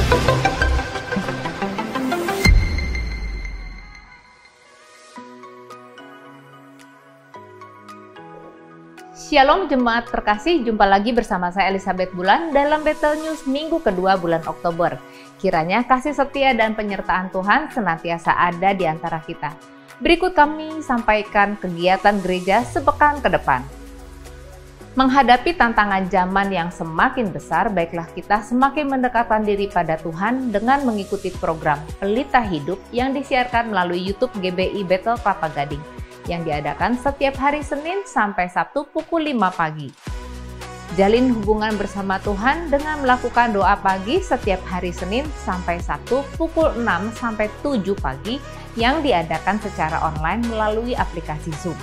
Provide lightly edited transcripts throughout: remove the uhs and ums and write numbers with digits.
Shalom Jemaat terkasih, jumpa lagi bersama saya Elizabeth Bulan dalam Bethel News minggu kedua bulan Oktober. Kiranya kasih setia dan penyertaan Tuhan senantiasa ada di antara kita. Berikut kami sampaikan kegiatan gereja sepekan ke depan. Menghadapi tantangan zaman yang semakin besar, baiklah kita semakin mendekatkan diri pada Tuhan dengan mengikuti program Pelita Hidup yang disiarkan melalui YouTube GBI Bethel Kelapa Gading, yang diadakan setiap hari Senin sampai Sabtu pukul 5 pagi. Jalin hubungan bersama Tuhan dengan melakukan doa pagi setiap hari Senin sampai Sabtu pukul 6 sampai 7 pagi yang diadakan secara online melalui aplikasi Zoom.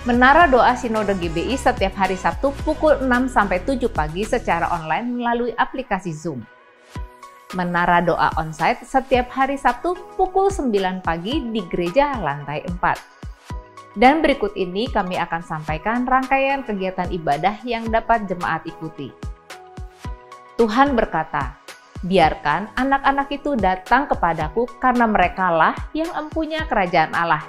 Menara doa Sinode GBI setiap hari Sabtu pukul 6 sampai 7 pagi secara online melalui aplikasi Zoom. Menara doa onsite setiap hari Sabtu pukul 9 pagi di gereja lantai 4. Dan berikut ini kami akan sampaikan rangkaian kegiatan ibadah yang dapat jemaat ikuti. Tuhan berkata, "Biarkan anak-anak itu datang kepadaku karena merekalah yang empunya kerajaan Allah."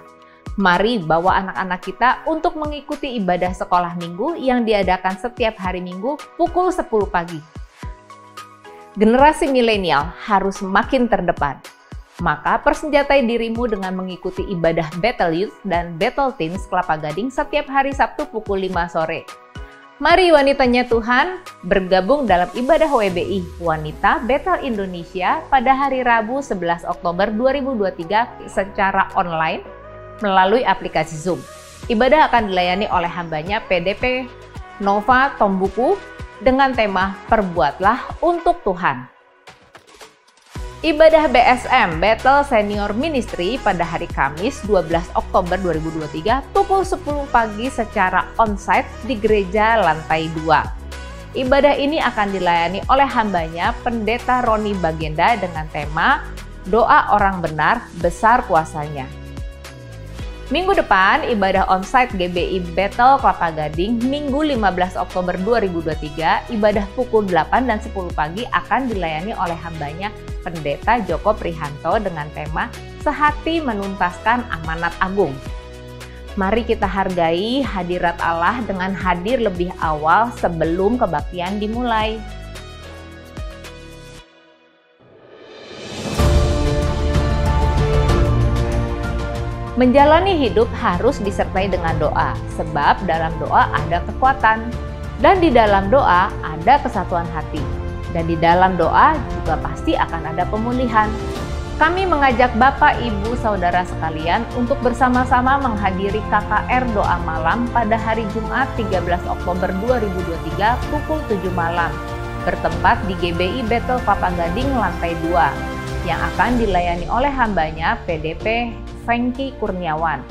Mari bawa anak-anak kita untuk mengikuti ibadah sekolah minggu yang diadakan setiap hari Minggu pukul 10 pagi. Generasi milenial harus makin terdepan. Maka persenjatai dirimu dengan mengikuti ibadah Bethel Youth dan Bethel Teens Kelapa Gading setiap hari Sabtu pukul 5 sore. Mari wanitanya Tuhan bergabung dalam ibadah WBI Wanita Bethel Indonesia pada hari Rabu 11 Oktober 2023 secara online melalui aplikasi Zoom. Ibadah akan dilayani oleh hambanya PDP Nova Tombuku dengan tema Perbuatlah untuk Tuhan. Ibadah BSM Bethel Senior Ministry pada hari Kamis 12 Oktober 2023 pukul 10 pagi secara onsite di gereja lantai 2. Ibadah ini akan dilayani oleh hambanya Pendeta Roni Bagenda dengan tema Doa Orang Benar Besar Kuasanya. Minggu depan, ibadah onsite GBI Bethel Kelapa Gading Minggu 15 Oktober 2023, ibadah pukul 8 dan 10 pagi akan dilayani oleh hambanya Pendeta Joko Prihanto dengan tema Sehati Menuntaskan Amanat Agung. Mari kita hargai hadirat Allah dengan hadir lebih awal sebelum kebaktian dimulai. Menjalani hidup harus disertai dengan doa, sebab dalam doa ada kekuatan, dan di dalam doa ada kesatuan hati, dan di dalam doa juga pasti akan ada pemulihan. Kami mengajak Bapak, Ibu, Saudara sekalian untuk bersama-sama menghadiri KKR Doa Malam pada hari Jumat 13 Oktober 2023 pukul 7 malam, bertempat di GBI Bethel Kelapa Gading lantai 2, yang akan dilayani oleh hambanya PDP Fengki Kurniawan.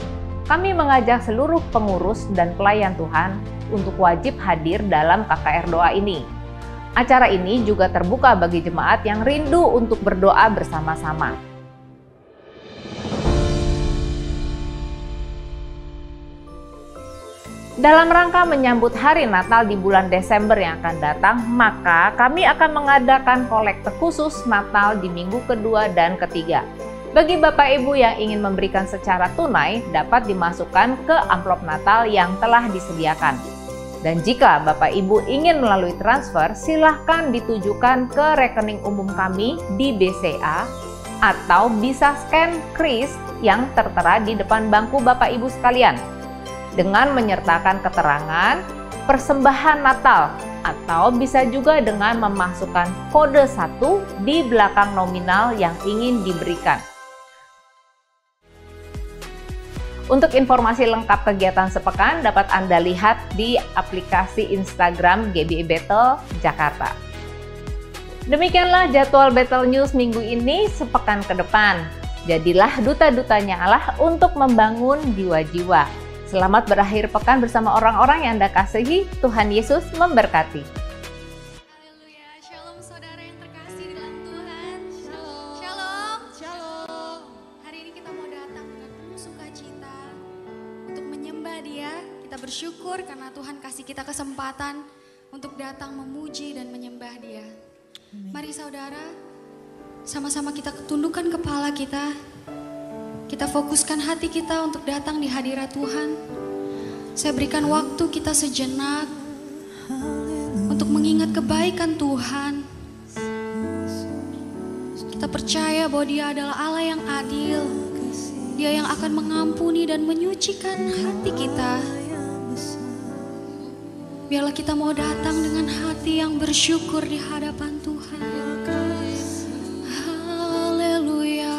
Kami mengajak seluruh pengurus dan pelayan Tuhan untuk wajib hadir dalam KKR doa ini. Acara ini juga terbuka bagi jemaat yang rindu untuk berdoa bersama-sama. Dalam rangka menyambut hari Natal di bulan Desember yang akan datang, maka kami akan mengadakan kolekte khusus Natal di minggu kedua dan ketiga. Bagi Bapak Ibu yang ingin memberikan secara tunai, dapat dimasukkan ke amplop Natal yang telah disediakan. Dan jika Bapak Ibu ingin melalui transfer, silahkan ditujukan ke rekening umum kami di BCA atau bisa scan kris yang tertera di depan bangku Bapak Ibu sekalian dengan menyertakan keterangan persembahan Natal, atau bisa juga dengan memasukkan kode 1 di belakang nominal yang ingin diberikan. Untuk informasi lengkap kegiatan sepekan dapat Anda lihat di aplikasi Instagram GBI Bethel Jakarta. Demikianlah jadwal Bethel News minggu ini sepekan ke depan. Jadilah duta-dutanya Allah untuk membangun jiwa-jiwa. Selamat berakhir pekan bersama orang-orang yang Anda kasihi. Tuhan Yesus memberkati. Bersyukur karena Tuhan kasih kita kesempatan untuk datang memuji dan menyembah Dia. Mari saudara, Sama-sama kita tundukkan kepala kita. Kita fokuskan hati kita untuk datang di hadirat Tuhan. Saya berikan waktu kita sejenak untuk mengingat kebaikan Tuhan. Kita percaya bahwa Dia adalah Allah yang adil. Dia yang akan mengampuni dan menyucikan hati kita. Biarlah kita mau datang dengan hati yang bersyukur di hadapan Tuhan. Haleluya.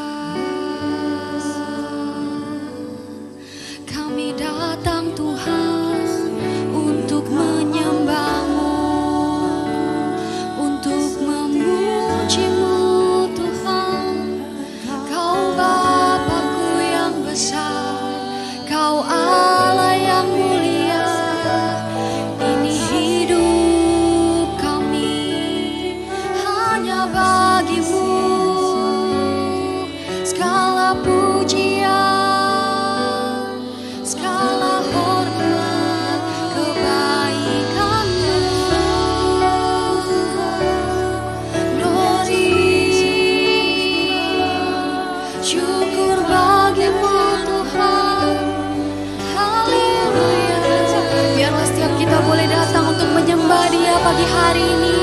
Kami datang Tuhan untuk menyembah-Mu, untuk memuji-Mu Tuhan. Kau Bapa-Ku yang besar, Kau Allah yang mulia. Ini hidup kami hanya bagi-Mu. Segala pujian, segala hormat, kebaikan-Mu. Glory, syukur bagi-Mu Tuhan. Haleluya. Biarlah setiap kita boleh datang untuk menyembah Dia pagi hari ini.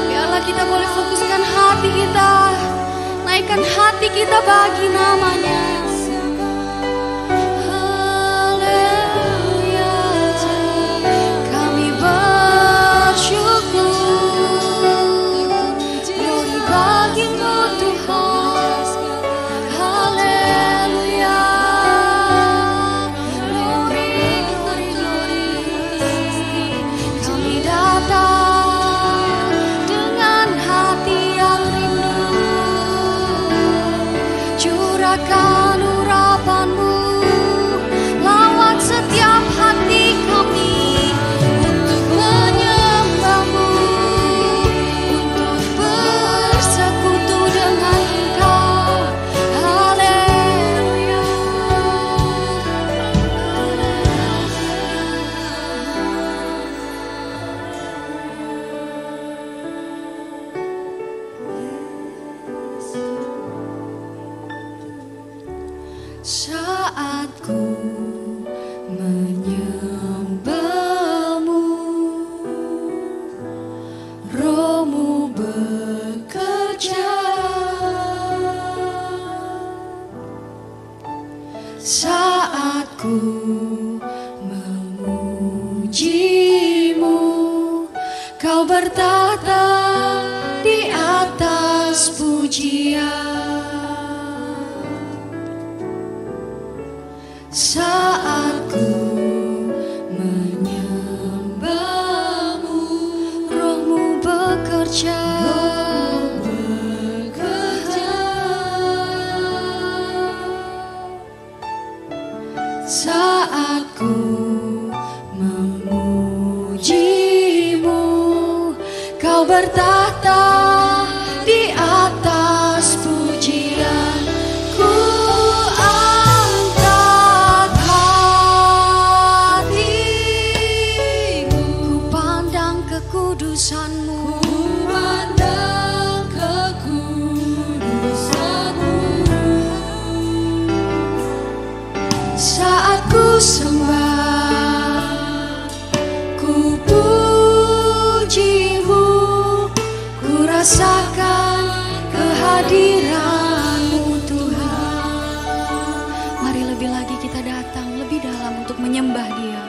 Biarlah kita boleh fokuskan hati kita, naikkan hati kita bagi nama-Nya. Haleluya. Kami bersyukur, glory bagi-Mu Tuhan. Haleluya. Glory, glory, glory. Kami datang dengan hati yang rindu. Curahkan urapan-Mu lewat setiap hati kami untuk menyembah-Mu, untuk bersekutu dengan Engkau. Haleluya. Saat ku menyembah-Mu, Roh-Mu bekerja. Saat ku memuji-Mu, Kau bertahta di atas pujian. Saat ku menyembah-Mu, Roh-Mu bekerja. Saat ku memuji-Mu, Kau bertahta di atas pujian. Ku angkat hatiku, ku pandang kekudusan-Mu. Saat ku sembah, ku puji-Mu, ku rasakan kehadiran-Mu Tuhan. Mari lebih lagi kita datang lebih dalam untuk menyembah Dia.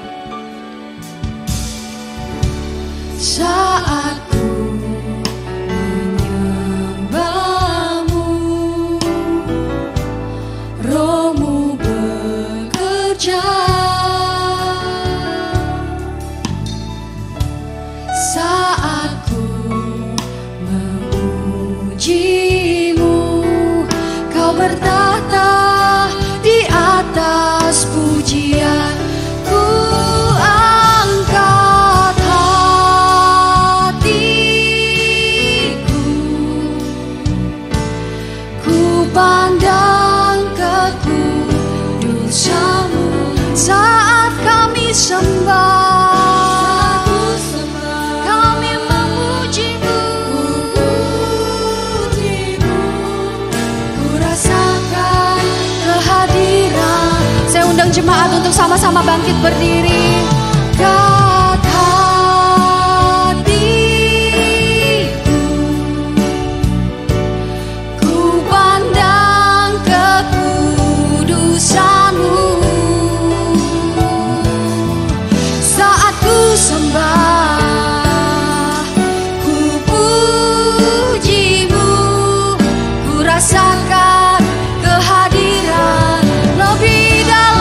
Saat ku menyembah-Mu, Roh-Mu bekerja. Saat ku memuji-Mu, Kau bertahta di atas pujian. Ku angkat hatiku, ku pandang kekudusan-Mu. Saat kami sembah, kami memuji-Mu. jemaat untuk sama-sama bangkit berdiri. Kat hatiku, ku pandang kekudusan-Mu. Saat ku sembah, ku puji-Mu, ku rasakan kehadiran lebih dalam.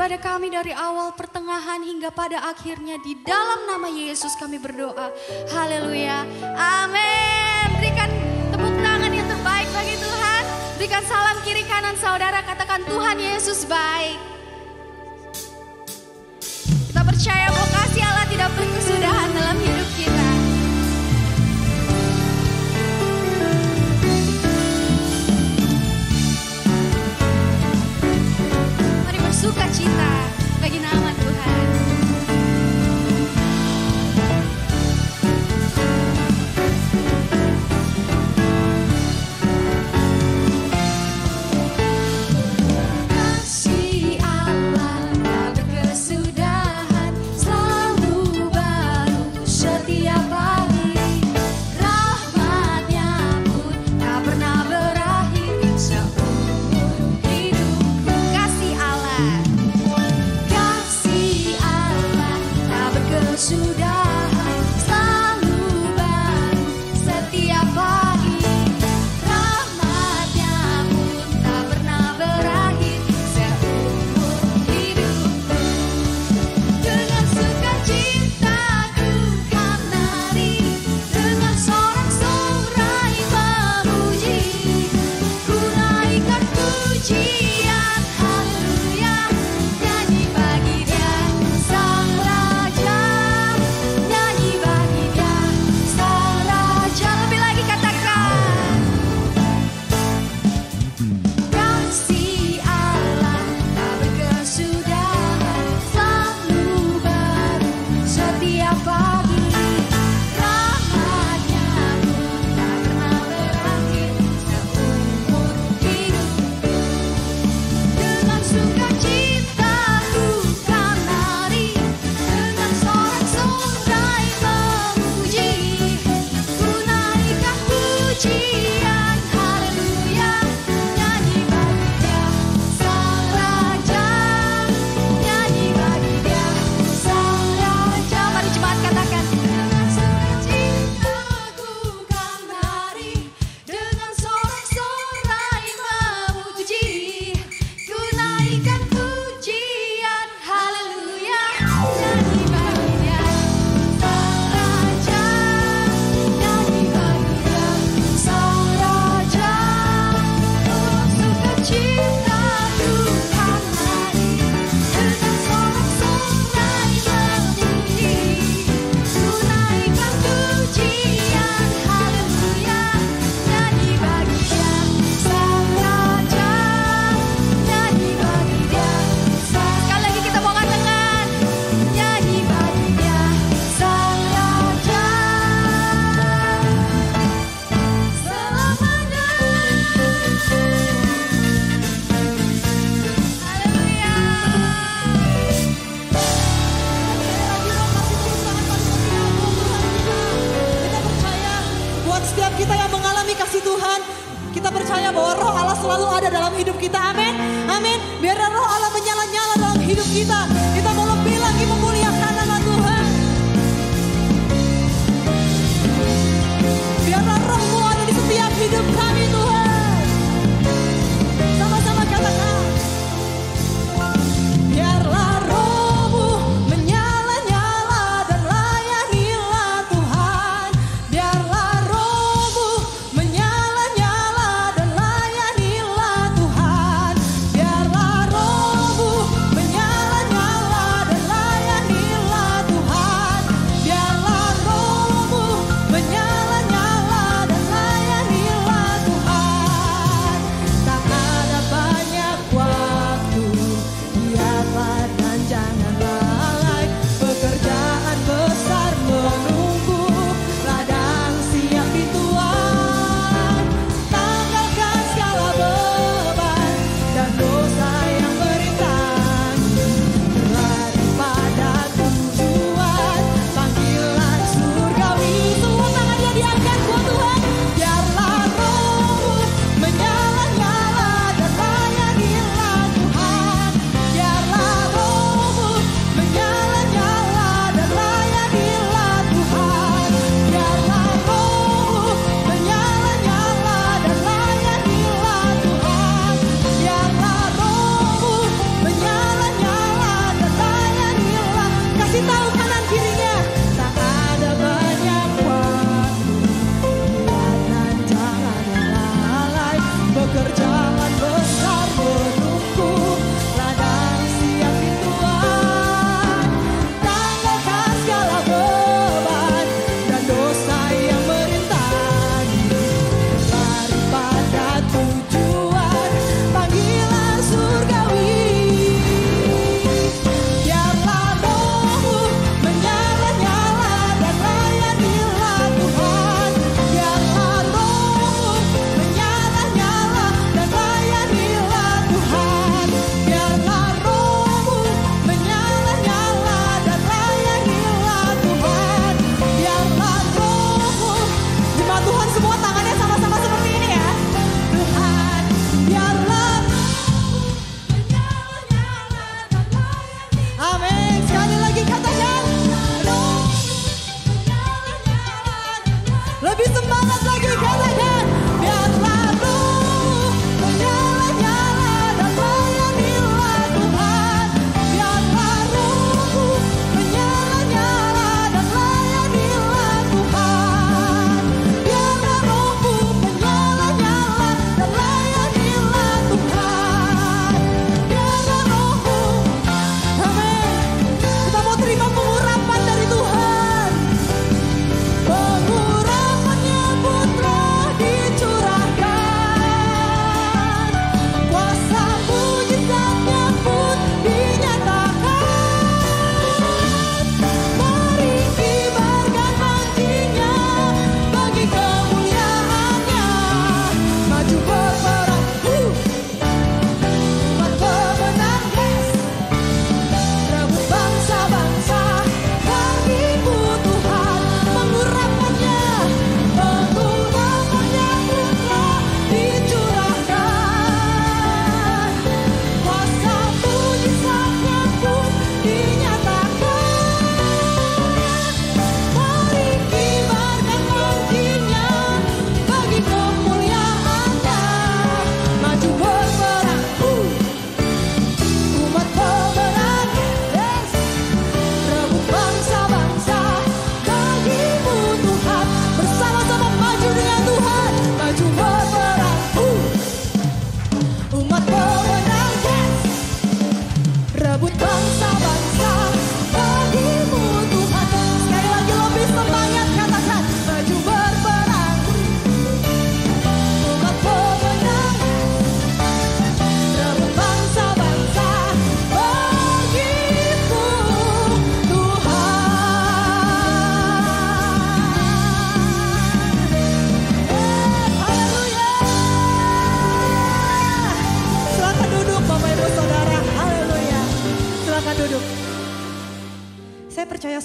ibadah kami dari awal, pertengahan hingga pada akhirnya. Di dalam nama Yesus kami berdoa. Haleluya. Amin. Berikan tepuk tangan yang terbaik bagi berikan salam kiri kanan saudara, katakan Tuhan Yesus baik. Kita percaya bahwa kasih Allah tidak berkesudahan dalam hidup kita. Mari bersukacita bagi nama Tuhan.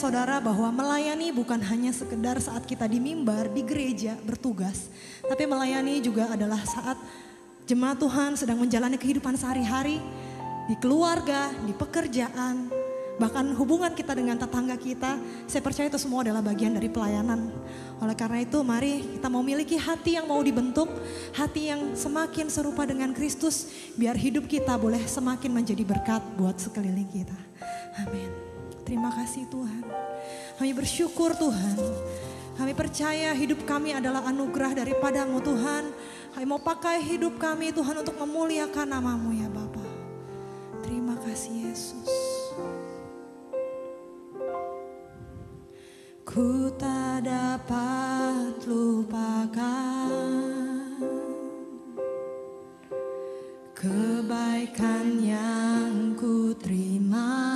saudara bahwa melayani bukan hanya sekedar saat kita di mimbar, di gereja bertugas. Tapi melayani juga adalah saat jemaat Tuhan sedang menjalani kehidupan sehari-hari. Di keluarga, di pekerjaan, bahkan hubungan kita dengan tetangga kita. Saya percaya itu semua adalah bagian dari pelayanan. Oleh karena itu mari kita mau miliki hati yang mau dibentuk. Hati yang semakin serupa dengan Kristus. Biar hidup kita boleh semakin menjadi berkat buat sekeliling kita. Amin. Terima kasih Tuhan. Kami bersyukur Tuhan. Kami percaya hidup kami adalah anugerah daripada-Mu Tuhan. Kami mau pakai hidup kami Tuhan untuk memuliakan nama-Mu ya Bapa. Terima kasih Yesus. Ku tak dapat lupakan kebaikan yang ku terima,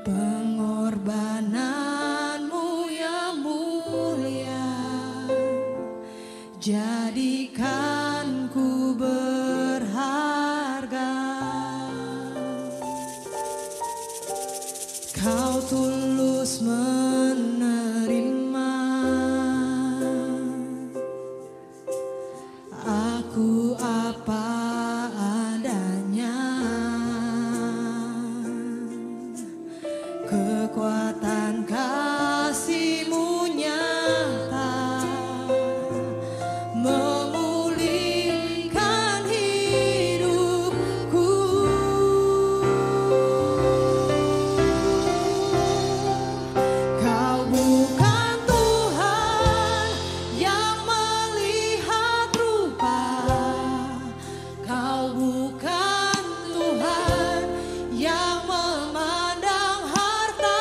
pengorbananmu yang mulia, jadikan ku berharga. Kau tulus menerima aku apa adanya. Kekuatan kasih-Mu nyata memulihkan hidupku. Kau bukan Tuhan yang melihat rupa, Kau bukan Tuhan yang memandang harta,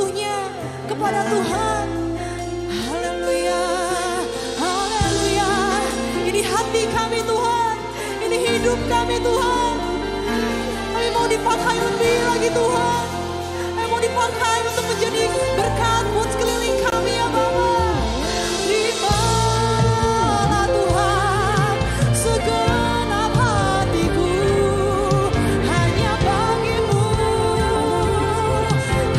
seluruhnya kepada Tuhan. Haleluya, haleluya. Ini hati kami Tuhan, ini hidup kami Tuhan. Kami mau dipakai lebih lagi Tuhan. Kami mau dipakai untuk menjadi berkat buat sekeliling kami ya Bapa. Terimalah Tuhan segenap hatiku, hanya bagimu,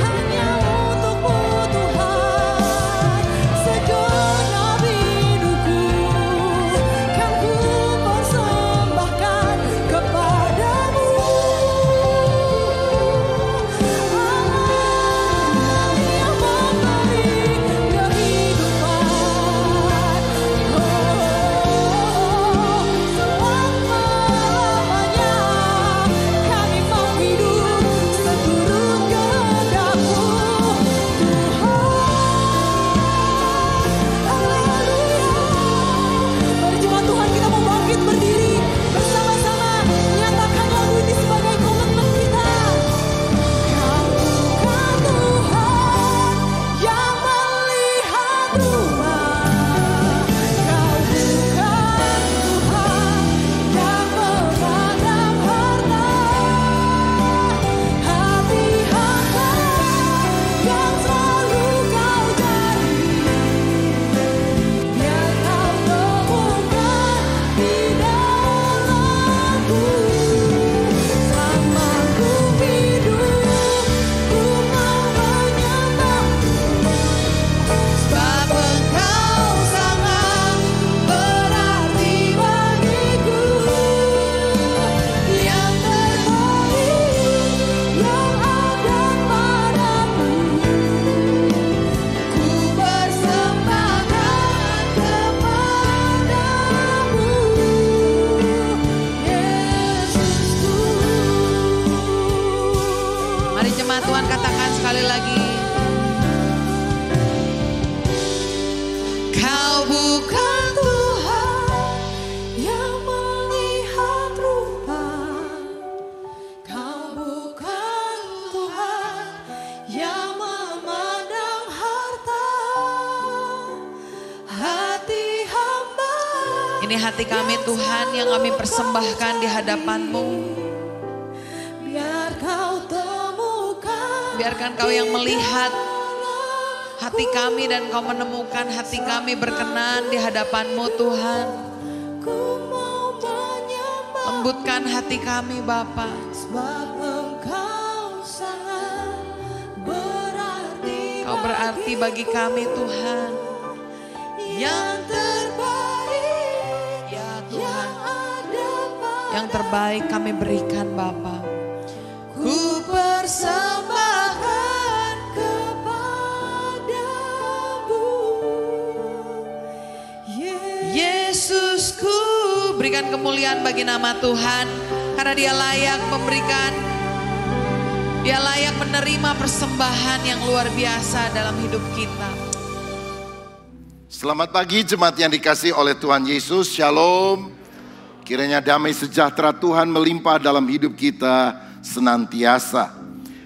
hanya untukmu Tuhan. Segenap hidupku kan ku persembahkan kepadamu. Allah yang memberi kehidupan, selama-lamanya kami mau hidup seturut kehendak-Mu Tuhan. Haleluya. Mari jemaat Tuhan, kita mau bangkit berdiri bersama-sama, nyatakan lagu ini sebagai komitmen kita. Kau bukan Tuhan yang melihat rupa, Kau bukan Tuhan yang memandang harta. Hati hamba yang selalu Kau cari, biar Kau temukan di dalamku. Selama ku hidup, ku mau menyembah-Mu, sebab Engkau sangat berarti bagiku. Yang terbaik yang ada padaku, ku persembahkan kepadamu, Yesusku. Mari jemaat Tuhan katakan sekali lagi. Kau bukan Tuhan yang melihat rupa, Kau bukan Tuhan yang memandang harta. Hati hamba Ini hati kami Tuhan yang kami persembahkan di hadapan-Mu. biar Kau temukan. Biarkan Kau yang melihat hati kami dan Kau menemukan hati kami berkenan di hadapan-Mu Tuhan. Ku mau menyembah, Lembutkan hati kami Bapa. sebab Engkau sangat berarti. Kau berarti bagi kami Tuhan. Yang terbaik Ya yang Tuhan, ada yang terbaik kami berikan Bapa. ku persembahkan kepadamu, Yesusku, berikan kemuliaan bagi nama Tuhan. Karena Dia layak memberikan, Dia layak menerima persembahan yang luar biasa dalam hidup kita. Selamat pagi jemaat yang dikasihi oleh Tuhan Yesus, Shalom. Kiranya damai sejahtera Tuhan melimpah dalam hidup kita senantiasa.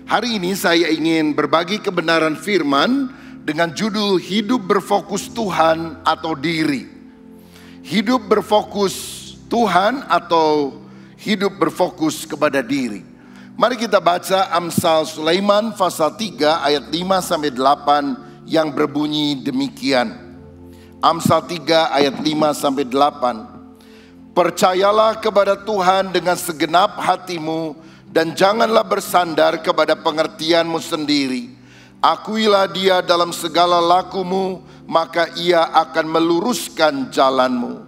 Hari ini saya ingin berbagi kebenaran firman dengan judul Hidup Berfokus Tuhan atau Diri. Hidup berfokus Tuhan atau hidup berfokus kepada diri. Mari kita baca Amsal Sulaiman pasal 3 ayat 5-8 yang berbunyi demikian. Amsal 3 ayat 5-8. Percayalah kepada Tuhan dengan segenap hatimu dan janganlah bersandar kepada pengertianmu sendiri. Akuilah Dia dalam segala lakumu, maka Ia akan meluruskan jalanmu.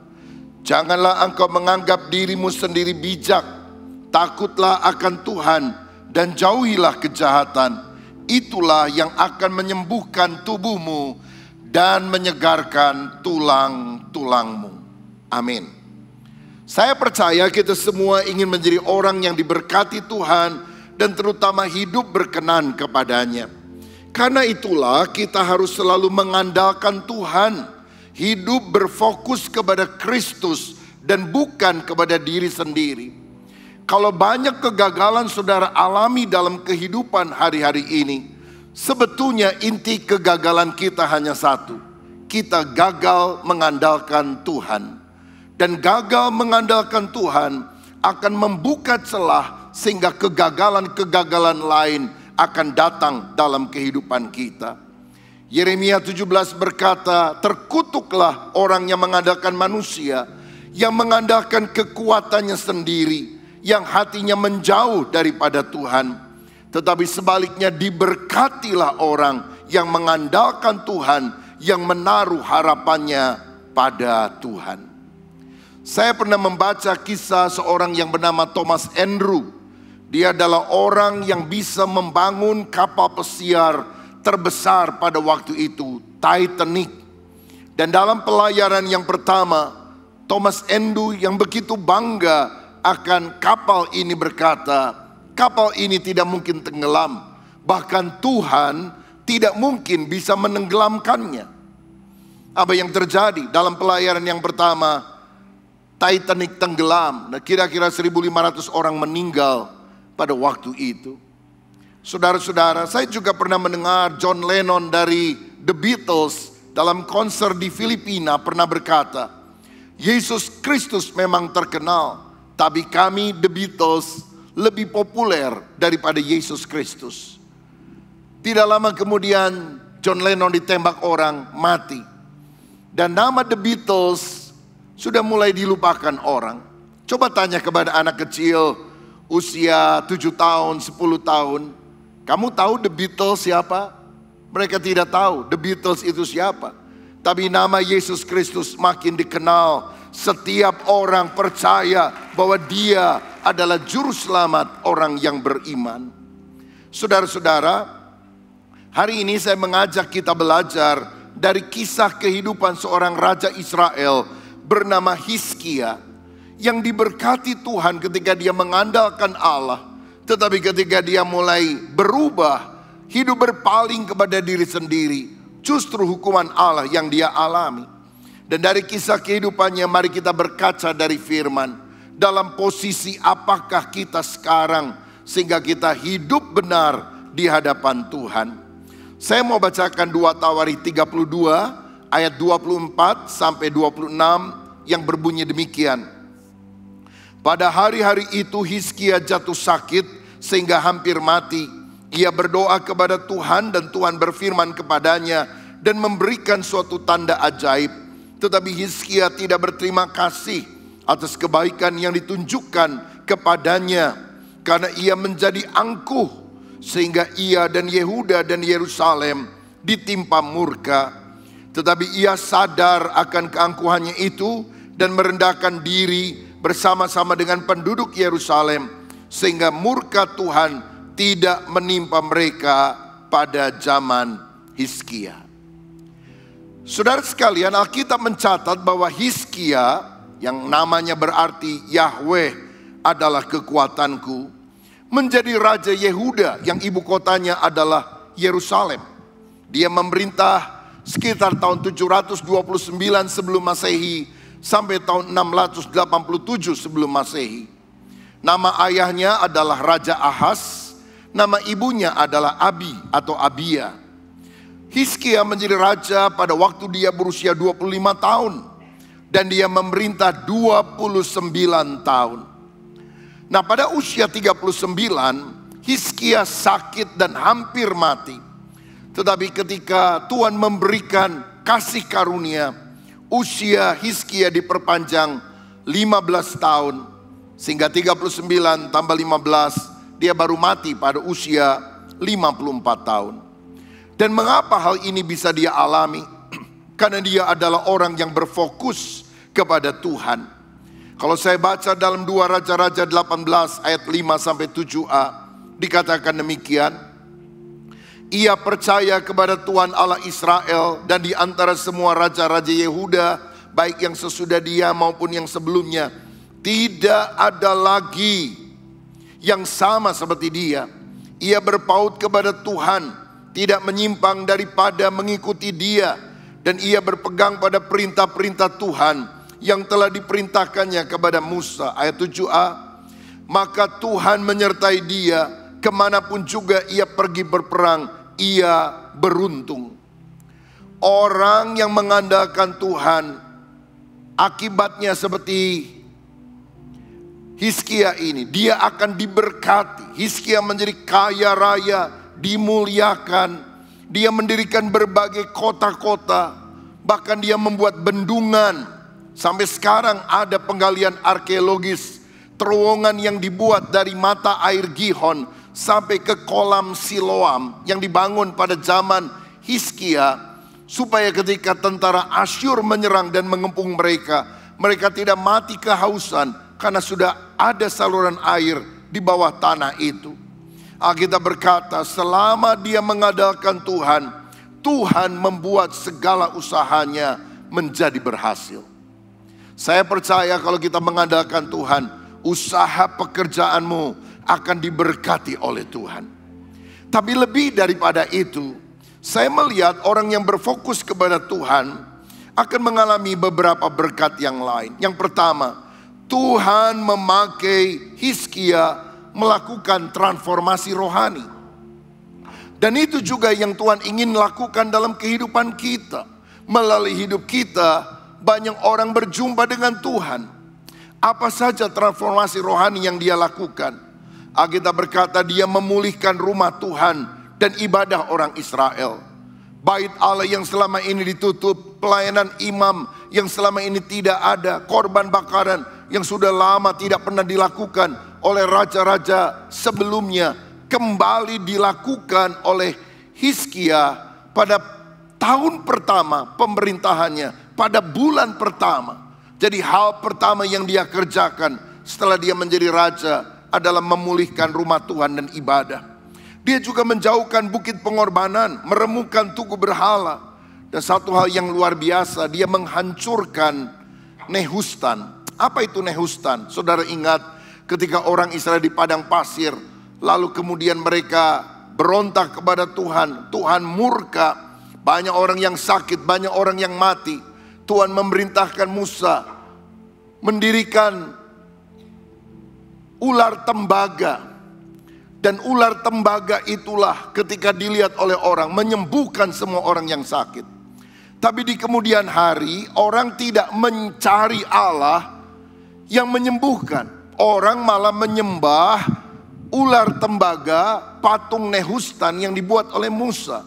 Janganlah engkau menganggap dirimu sendiri bijak. Takutlah akan Tuhan dan jauhilah kejahatan. Itulah yang akan menyembuhkan tubuhmu dan menyegarkan tulang-tulangmu. Amin. Saya percaya kita semua ingin menjadi orang yang diberkati Tuhan dan terutama hidup berkenan kepadanya. Karena itulah kita harus selalu mengandalkan Tuhan, hidup berfokus kepada Kristus dan bukan kepada diri sendiri. Kalau banyak kegagalan saudara alami dalam kehidupan hari-hari ini, Sebetulnya inti kegagalan kita hanya satu. Kita gagal mengandalkan Tuhan. Dan gagal mengandalkan Tuhan akan membuka celah sehingga kegagalan-kegagalan lain akan datang dalam kehidupan kita. Yeremia 17 berkata, terkutuklah orang yang mengandalkan manusia, yang mengandalkan kekuatannya sendiri, yang hatinya menjauh daripada Tuhan. Tetapi sebaliknya diberkatilah orang yang mengandalkan Tuhan, yang menaruh harapannya pada Tuhan. Saya pernah membaca kisah seorang yang bernama Thomas Andrew. Dia adalah orang yang bisa membangun kapal pesiar terbesar pada waktu itu, Titanic. Dan dalam pelayaran yang pertama, Thomas Andrew yang begitu bangga akan kapal ini berkata, kapal ini tidak mungkin tenggelam. Bahkan Tuhan tidak mungkin bisa menenggelamkannya. Apa yang terjadi dalam pelayaran yang pertama? Titanic tenggelam. Nah, kira-kira 1.500 orang meninggal pada waktu itu. Saudara-saudara, saya juga pernah mendengar John Lennon dari The Beatles dalam konser di Filipina pernah berkata, Yesus Kristus memang terkenal, tapi kami The Beatles lebih populer daripada Yesus Kristus. Tidak lama kemudian John Lennon ditembak orang, mati. Dan nama The Beatles sudah mulai dilupakan orang. Coba tanya kepada anak kecil usia 7 tahun, 10 tahun. Kamu tahu The Beatles siapa? Mereka tidak tahu The Beatles itu siapa. Tapi nama Yesus Kristus makin dikenal. Setiap orang percaya bahwa Dia adalah juru selamat orang yang beriman. Saudara-saudara, hari ini saya mengajak kita belajar dari kisah kehidupan seorang raja Israel bernama Hizkia, yang diberkati Tuhan ketika dia mengandalkan Allah. Tetapi ketika dia mulai berubah, hidup berpaling kepada diri sendiri, justru hukuman Allah yang dia alami. Dan dari kisah kehidupannya, mari kita berkaca dari firman. Dalam posisi apakah kita sekarang sehingga kita hidup benar di hadapan Tuhan? Saya mau bacakan 2 Tawarikh 32 ayat 24 sampai 26 yang berbunyi demikian. Pada hari-hari itu Hizkia jatuh sakit sehingga hampir mati. Ia berdoa kepada Tuhan dan Tuhan berfirman kepadanya dan memberikan suatu tanda ajaib. Tetapi Hizkia tidak berterima kasih atas kebaikan yang ditunjukkan kepadanya, karena ia menjadi angkuh sehingga ia dan Yehuda dan Yerusalem ditimpa murka. Tetapi ia sadar akan keangkuhannya itu dan merendahkan diri bersama-sama dengan penduduk Yerusalem, sehingga murka Tuhan tidak menimpa mereka pada zaman Hizkia. Saudara sekalian, Alkitab mencatat bahwa Hizkia, yang namanya berarti Yahweh adalah kekuatanku, menjadi raja Yehuda yang ibu kotanya adalah Yerusalem. Dia memerintah sekitar tahun 729 sebelum Masehi sampai tahun 687 sebelum Masehi. Nama ayahnya adalah Raja Ahaz, nama ibunya adalah Abi atau Abia. Hizkia menjadi raja pada waktu dia berusia 25 tahun dan dia memerintah 29 tahun. Nah, pada usia 39 Hizkia sakit dan hampir mati. Tetapi ketika Tuhan memberikan kasih karunia, usia Hizkia diperpanjang 15 tahun. Sehingga 39 tambah 15, dia baru mati pada usia 54 tahun. Dan mengapa hal ini bisa dia alami? Karena dia adalah orang yang berfokus kepada Tuhan. Kalau saya baca dalam 2 Raja-Raja 18 ayat 5-7a, dikatakan demikian. Ia percaya kepada Tuhan Allah Israel, dan di antara semua raja-raja Yehuda, baik yang sesudah dia maupun yang sebelumnya, tidak ada lagi yang sama seperti dia. Ia berpaut kepada Tuhan, tidak menyimpang daripada mengikuti dia, dan ia berpegang pada perintah-perintah Tuhan yang telah diperintahkannya kepada Musa. Ayat 7a, maka Tuhan menyertai dia kemanapun juga ia pergi berperang. ia beruntung. Orang yang mengandalkan Tuhan, akibatnya seperti Hizkia ini, dia akan diberkati. Hizkia menjadi kaya raya, dimuliakan. Dia mendirikan berbagai kota-kota, bahkan dia membuat bendungan. Sampai sekarang ada penggalian arkeologis, terowongan yang dibuat dari mata air Gihon sampai ke kolam Siloam yang dibangun pada zaman Hizkia, supaya ketika tentara Asyur menyerang dan mengepung mereka, mereka tidak mati kehausan karena sudah ada saluran air di bawah tanah itu. Alkitab berkata, selama dia mengandalkan Tuhan, Tuhan membuat segala usahanya menjadi berhasil. Saya percaya kalau kita mengandalkan Tuhan, usaha pekerjaanmu akan diberkati oleh Tuhan. Tapi lebih daripada itu, saya melihat orang yang berfokus kepada Tuhan akan mengalami beberapa berkat yang lain. Yang pertama, Tuhan memakai Hizkia melakukan transformasi rohani. Dan itu juga yang Tuhan ingin lakukan dalam kehidupan kita. Melalui hidup kita, banyak orang berjumpa dengan Tuhan. Apa saja transformasi rohani yang dia lakukan? Alkitab berkata dia memulihkan rumah Tuhan dan ibadah orang Israel. Bait Allah yang selama ini ditutup, pelayanan imam yang selama ini tidak ada, korban bakaran yang sudah lama tidak pernah dilakukan oleh raja-raja sebelumnya, kembali dilakukan oleh Hizkia pada tahun pertama pemerintahannya, pada bulan pertama. Jadi hal pertama yang dia kerjakan setelah dia menjadi raja adalah memulihkan rumah Tuhan dan ibadah. Dia juga menjauhkan bukit pengorbanan, meremukkan tugu berhala. Dan satu hal yang luar biasa, dia menghancurkan Nehustan. Apa itu Nehustan? Saudara ingat ketika orang Israel di padang pasir, lalu kemudian mereka berontak kepada Tuhan. Tuhan murka, banyak orang yang sakit, banyak orang yang mati. Tuhan memerintahkan Musa mendirikan ular tembaga. Dan ular tembaga itulah ketika dilihat oleh orang menyembuhkan semua orang yang sakit. Tapi di kemudian hari orang tidak mencari Allah yang menyembuhkan. Orang malah menyembah ular tembaga, patung Nehustan yang dibuat oleh Musa.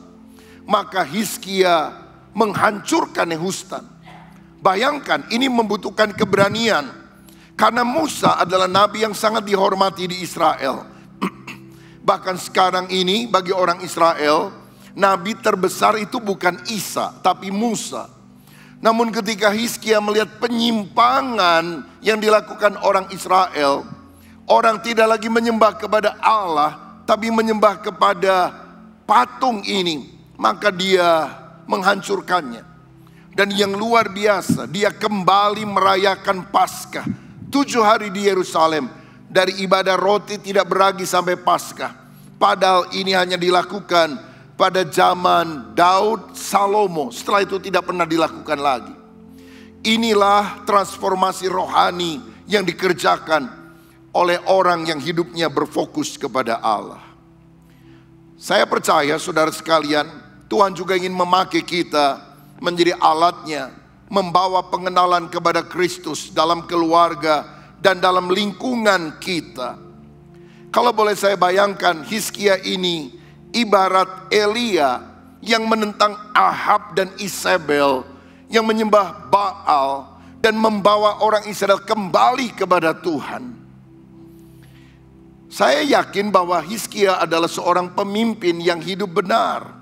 Maka Hizkia menghancurkan Nehustan. Bayangkan, ini membutuhkan keberanian. Karena Musa adalah nabi yang sangat dihormati di Israel. Bahkan sekarang ini bagi orang Israel, nabi terbesar itu bukan Isa, tapi Musa. Namun ketika Hizkia melihat penyimpangan yang dilakukan orang Israel, orang tidak lagi menyembah kepada Allah, tapi menyembah kepada patung ini, maka dia menghancurkannya. Dan yang luar biasa, dia kembali merayakan Paskah 7 hari di Yerusalem. Dari ibadah roti tidak beragi sampai Paskah. Padahal ini hanya dilakukan pada zaman Daud, Salomo. Setelah itu tidak pernah dilakukan lagi. Inilah transformasi rohani yang dikerjakan oleh orang yang hidupnya berfokus kepada Allah. Saya percaya saudara sekalian, Tuhan juga ingin memakai kita menjadi alatnya, membawa pengenalan kepada Kristus dalam keluarga dan dalam lingkungan kita. Kalau boleh saya bayangkan, Hizkia ini ibarat Elia yang menentang Ahab dan Isabel yang menyembah Baal dan membawa orang Israel kembali kepada Tuhan. Saya yakin bahwa Hizkia adalah seorang pemimpin yang hidup benar.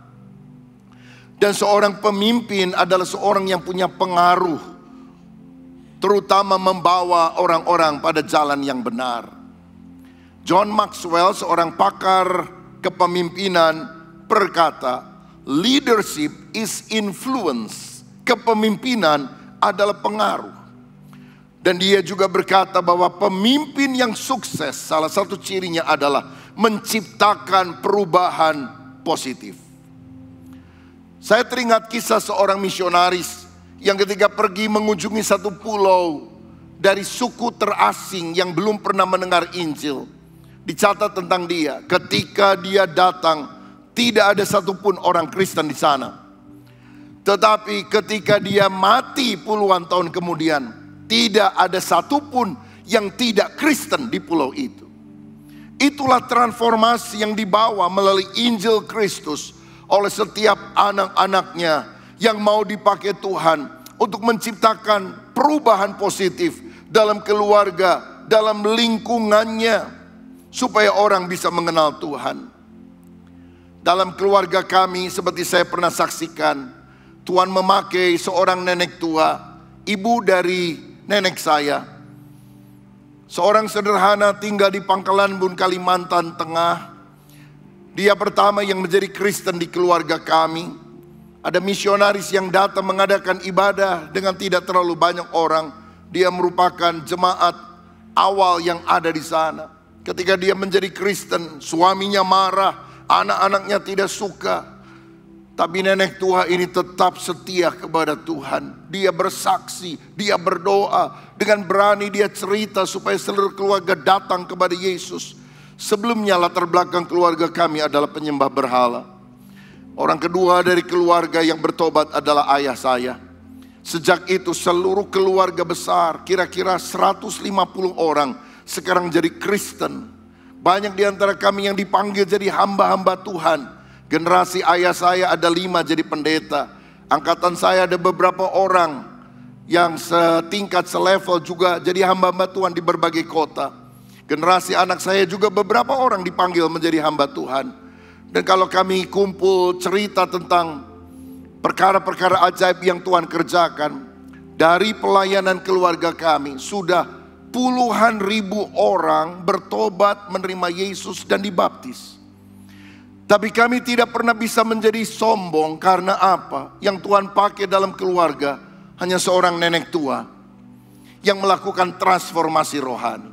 Dan seorang pemimpin adalah seorang yang punya pengaruh, terutama membawa orang-orang pada jalan yang benar. John Maxwell, seorang pakar kepemimpinan, berkata, leadership is influence. Kepemimpinan adalah pengaruh. Dan dia juga berkata bahwa pemimpin yang sukses, salah satu cirinya adalah menciptakan perubahan positif. Saya teringat kisah seorang misionaris yang ketika pergi mengunjungi satu pulau dari suku terasing yang belum pernah mendengar Injil. Dicatat tentang dia, ketika dia datang, Tidak ada satupun orang Kristen di sana. Tetapi ketika dia mati puluhan tahun kemudian, tidak ada satupun yang tidak Kristen di pulau itu. Itulah transformasi yang dibawa melalui Injil Kristus oleh setiap anak-anaknya yang mau dipakai Tuhan untuk menciptakan perubahan positif dalam keluarga, dalam lingkungannya, supaya orang bisa mengenal Tuhan. Dalam keluarga kami, seperti saya pernah saksikan, Tuhan memakai seorang nenek tua, ibu dari nenek saya. Seorang sederhana tinggal di Pangkalan Bun, Kalimantan Tengah. Dia pertama yang menjadi Kristen di keluarga kami. Ada misionaris yang datang mengadakan ibadah dengan tidak terlalu banyak orang. Dia merupakan jemaat awal yang ada di sana. Ketika dia menjadi Kristen, suaminya marah. Anak-anaknya tidak suka. Tapi nenek tua ini tetap setia kepada Tuhan. Dia bersaksi, dia berdoa. Dengan berani dia cerita supaya seluruh keluarga datang kepada Yesus. Sebelumnya latar belakang keluarga kami adalah penyembah berhala. Orang kedua dari keluarga yang bertobat adalah ayah saya. Sejak itu seluruh keluarga besar, kira-kira 150 orang sekarang jadi Kristen. Banyak di antara kami yang dipanggil jadi hamba-hamba Tuhan. Generasi ayah saya ada 5 jadi pendeta. Angkatan saya ada beberapa orang yang setingkat, selevel juga jadi hamba-hamba Tuhan di berbagai kota. Generasi anak saya juga beberapa orang dipanggil menjadi hamba Tuhan. Dan kalau kami kumpul cerita tentang perkara-perkara ajaib yang Tuhan kerjakan, dari pelayanan keluarga kami sudah puluhan ribu orang bertobat, menerima Yesus dan dibaptis. Tapi kami tidak pernah bisa menjadi sombong. Karena apa? Yang Tuhan pakai dalam keluarga hanya seorang nenek tua yang melakukan transformasi rohani.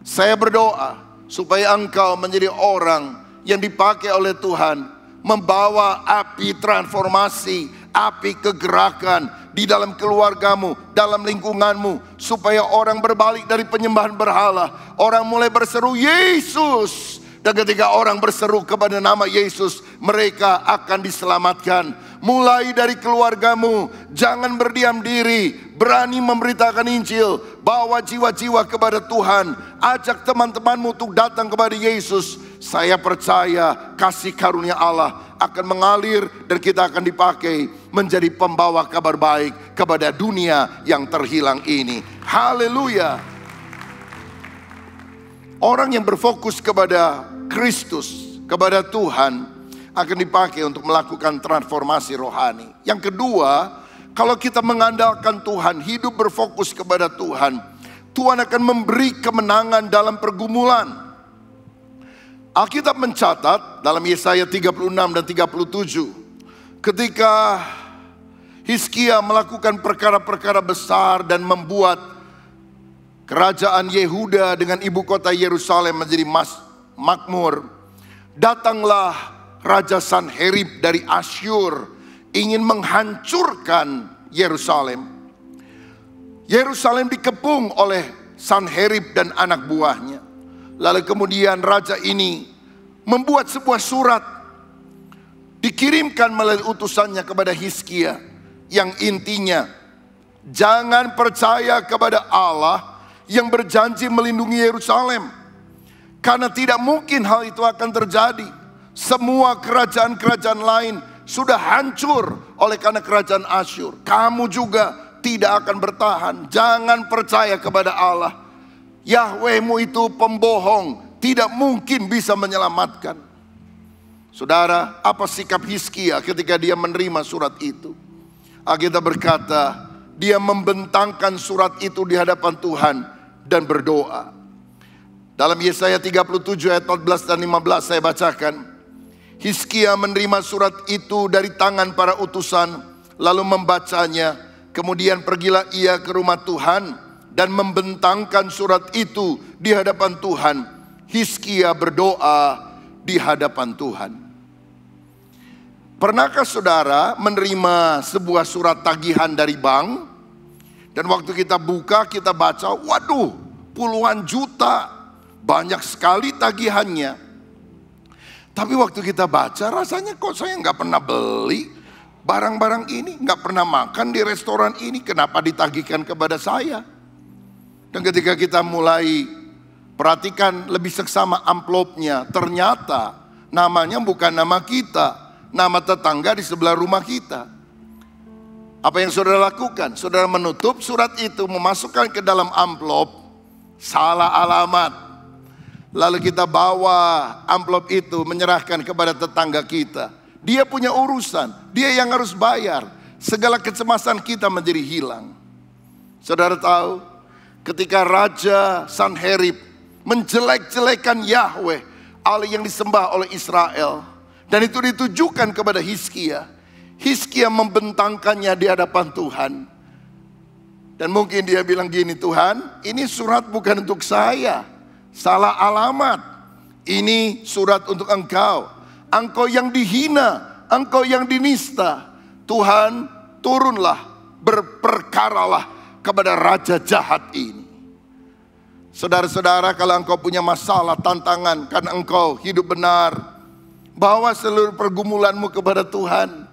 Saya berdoa supaya engkau menjadi orang yang dipakai oleh Tuhan, membawa api transformasi, api kegerakan di dalam keluargamu, dalam lingkunganmu, supaya orang berbalik dari penyembahan berhala. Orang mulai berseru Yesus, dan ketika orang berseru kepada nama Yesus, mereka akan diselamatkan. Mulai dari keluargamu, jangan berdiam diri, berani memberitakan Injil, bawa jiwa-jiwa kepada Tuhan, ajak teman-temanmu untuk datang kepada Yesus. Saya percaya kasih karunia Allah akan mengalir dan kita akan dipakai menjadi pembawa kabar baik kepada dunia yang terhilang ini. Haleluya. Orang yang berfokus kepada Kristus, kepada Tuhan, akan dipakai untuk melakukan transformasi rohani. Yang kedua, kalau kita mengandalkan Tuhan, hidup berfokus kepada Tuhan, Tuhan akan memberi kemenangan dalam pergumulan. Alkitab mencatat dalam Yesaya 36 dan 37, ketika Hizkia melakukan perkara-perkara besar dan membuat kerajaan Yehuda dengan ibu kota Yerusalem menjadi makmur, datanglah Raja Sanherib dari Asyur ingin menghancurkan Yerusalem. Yerusalem dikepung oleh Sanherib dan anak buahnya. Lalu kemudian raja ini membuat sebuah surat, dikirimkan melalui utusannya kepada Hizkia, yang intinya, jangan percaya kepada Allah yang berjanji melindungi Yerusalem, karena tidak mungkin hal itu akan terjadi. Semua kerajaan-kerajaan lain sudah hancur oleh karena kerajaan Asyur. Kamu juga tidak akan bertahan. Jangan percaya kepada Allah. Yahwehmu itu pembohong, tidak mungkin bisa menyelamatkan. Saudara, apa sikap Hizkia ketika dia menerima surat itu? Alkitab berkata, dia membentangkan surat itu di hadapan Tuhan dan berdoa. Dalam Yesaya 37 ayat 14 dan 15 saya bacakan. Hizkia menerima surat itu dari tangan para utusan, lalu membacanya. Kemudian pergilah ia ke rumah Tuhan dan membentangkan surat itu di hadapan Tuhan. Hizkia berdoa di hadapan Tuhan. Pernahkah saudara menerima sebuah surat tagihan dari bank? Dan waktu kita buka, kita baca, waduh, puluhan juta, banyak sekali tagihannya. Tapi waktu kita baca rasanya kok saya nggak pernah beli barang-barang ini, nggak pernah makan di restoran ini, kenapa ditagihkan kepada saya? Dan ketika kita mulai perhatikan lebih seksama amplopnya, ternyata namanya bukan nama kita, nama tetangga di sebelah rumah kita. Apa yang saudara lakukan? Saudara menutup surat itu, memasukkan ke dalam amplop, salah alamat. Lalu kita bawa amplop itu menyerahkan kepada tetangga kita. Dia punya urusan, dia yang harus bayar. Segala kecemasan kita menjadi hilang. Saudara tahu, ketika Raja Sanherib menjelek-jelekan Yahweh, Allah yang disembah oleh Israel, dan itu ditujukan kepada Hizkia. Hizkia membentangkannya di hadapan Tuhan. Dan mungkin dia bilang gini, Tuhan, ini surat bukan untuk saya. Salah alamat. Ini surat untuk engkau. Engkau yang dihina, engkau yang dinista. Tuhan, turunlah, berperkaralah kepada raja jahat ini. Saudara-saudara, kalau engkau punya masalah, tantangan, karena engkau hidup benar, bawa seluruh pergumulanmu kepada Tuhan.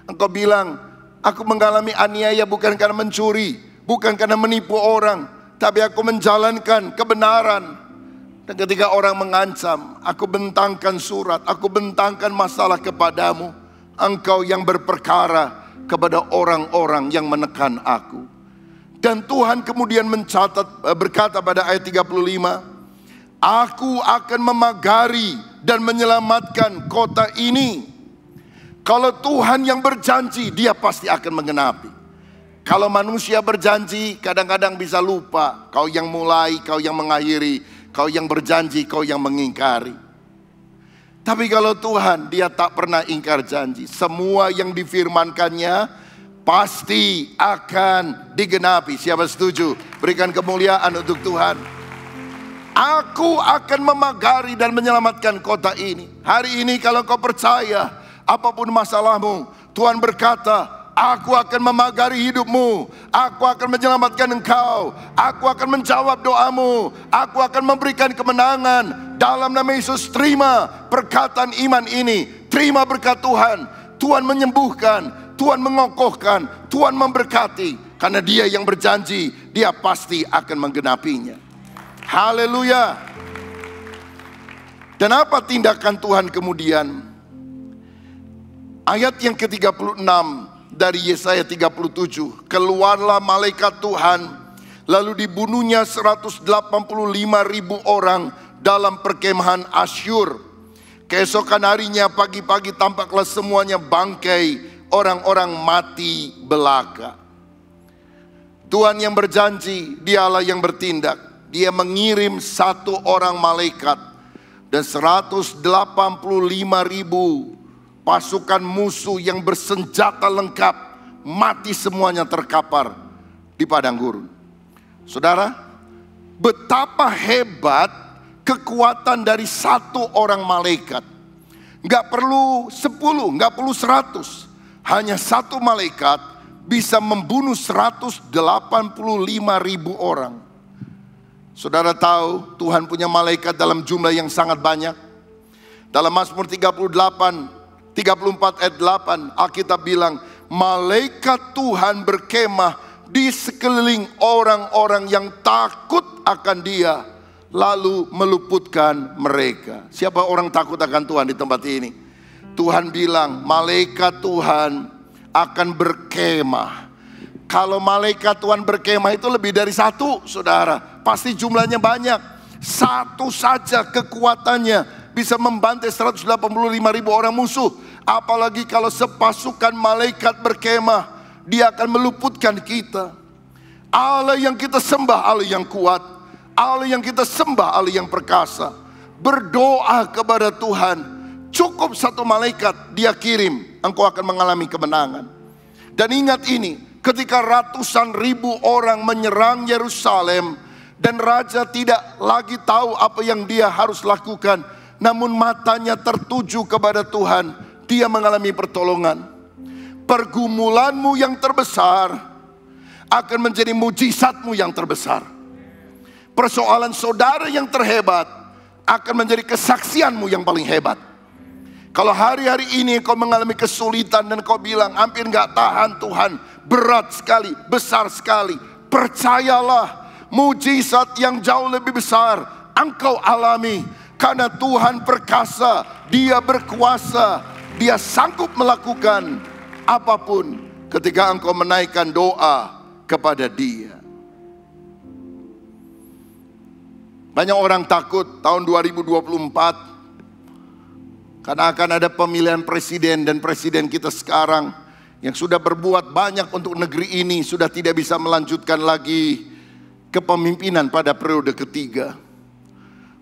Engkau bilang, aku mengalami aniaya bukan karena mencuri, bukan karena menipu orang, tapi aku menjalankan kebenaran. Dan ketika orang mengancam, aku bentangkan surat, aku bentangkan masalah kepadamu. Engkau yang berperkara kepada orang-orang yang menekan aku. Dan Tuhan kemudian berkata pada ayat 35, aku akan memagari dan menyelamatkan kota ini. Kalau Tuhan yang berjanji, dia pasti akan menggenapi. Kalau manusia berjanji, kadang-kadang bisa lupa. Kau yang mulai, kau yang mengakhiri. Kau yang berjanji, kau yang mengingkari. Tapi kalau Tuhan, dia tak pernah ingkar janji. Semua yang difirmankannya pasti akan digenapi. Siapa setuju? Berikan kemuliaan untuk Tuhan. Aku akan memagari dan menyelamatkan kota ini. Hari ini kalau kau percaya, apapun masalahmu, Tuhan berkata, aku akan memagari hidupmu. Aku akan menyelamatkan engkau. Aku akan menjawab doamu. Aku akan memberikan kemenangan. Dalam nama Yesus, terima perkataan iman ini. Terima berkat Tuhan. Tuhan menyembuhkan. Tuhan mengokohkan. Tuhan memberkati. Karena dia yang berjanji, dia pasti akan menggenapinya. Haleluya. Dan apa tindakan Tuhan kemudian? Ayat yang ke-36 dari Yesaya 37, keluarlah malaikat Tuhan, lalu dibunuhnya 185.000 orang dalam perkemahan Asyur. Keesokan harinya pagi-pagi tampaklah semuanya bangkai orang-orang mati belaka. Tuhan yang berjanji, dialah yang bertindak. Dia mengirim satu orang malaikat dan 185.000 pasukan musuh yang bersenjata lengkap mati semuanya terkapar di padang gurun. Saudara, betapa hebat kekuatan dari satu orang malaikat. Gak perlu 10, gak perlu 100. Hanya satu malaikat bisa membunuh 185.000 orang. Saudara tahu Tuhan punya malaikat dalam jumlah yang sangat banyak. Dalam Mazmur 34 ayat 8 Alkitab bilang, malaikat Tuhan berkemah di sekeliling orang-orang yang takut akan dia, lalu meluputkan mereka. Siapa orang takut akan Tuhan di tempat ini? Tuhan bilang malaikat Tuhan akan berkemah. Kalau malaikat Tuhan berkemah itu lebih dari satu, saudara. Pasti jumlahnya banyak. Satu saja kekuatannya bisa membantai 185.000 orang musuh. Apalagi kalau sepasukan malaikat berkemah, dia akan meluputkan kita. Allah yang kita sembah, Allah yang kuat. Allah yang kita sembah, Allah yang perkasa. Berdoa kepada Tuhan. Cukup satu malaikat dia kirim, engkau akan mengalami kemenangan. Dan ingat ini, ketika ratusan ribu orang menyerang Yerusalem, dan raja tidak lagi tahu apa yang dia harus lakukan, namun matanya tertuju kepada Tuhan, dia mengalami pertolongan. Pergumulanmu yang terbesar akan menjadi mujizatmu yang terbesar. Persoalan saudara yang terhebat akan menjadi kesaksianmu yang paling hebat. Kalau hari-hari ini kau mengalami kesulitan dan kau bilang hampir gak tahan Tuhan, berat sekali, besar sekali, percayalah mujizat yang jauh lebih besar engkau alami. Karena Tuhan perkasa, Dia berkuasa, Dia sanggup melakukan apapun ketika engkau menaikkan doa kepada Dia. Banyak orang takut tahun 2024 karena akan ada pemilihan presiden, dan presiden kita sekarang yang sudah berbuat banyak untuk negeri ini sudah tidak bisa melanjutkan lagi kepemimpinan pada periode ketiga.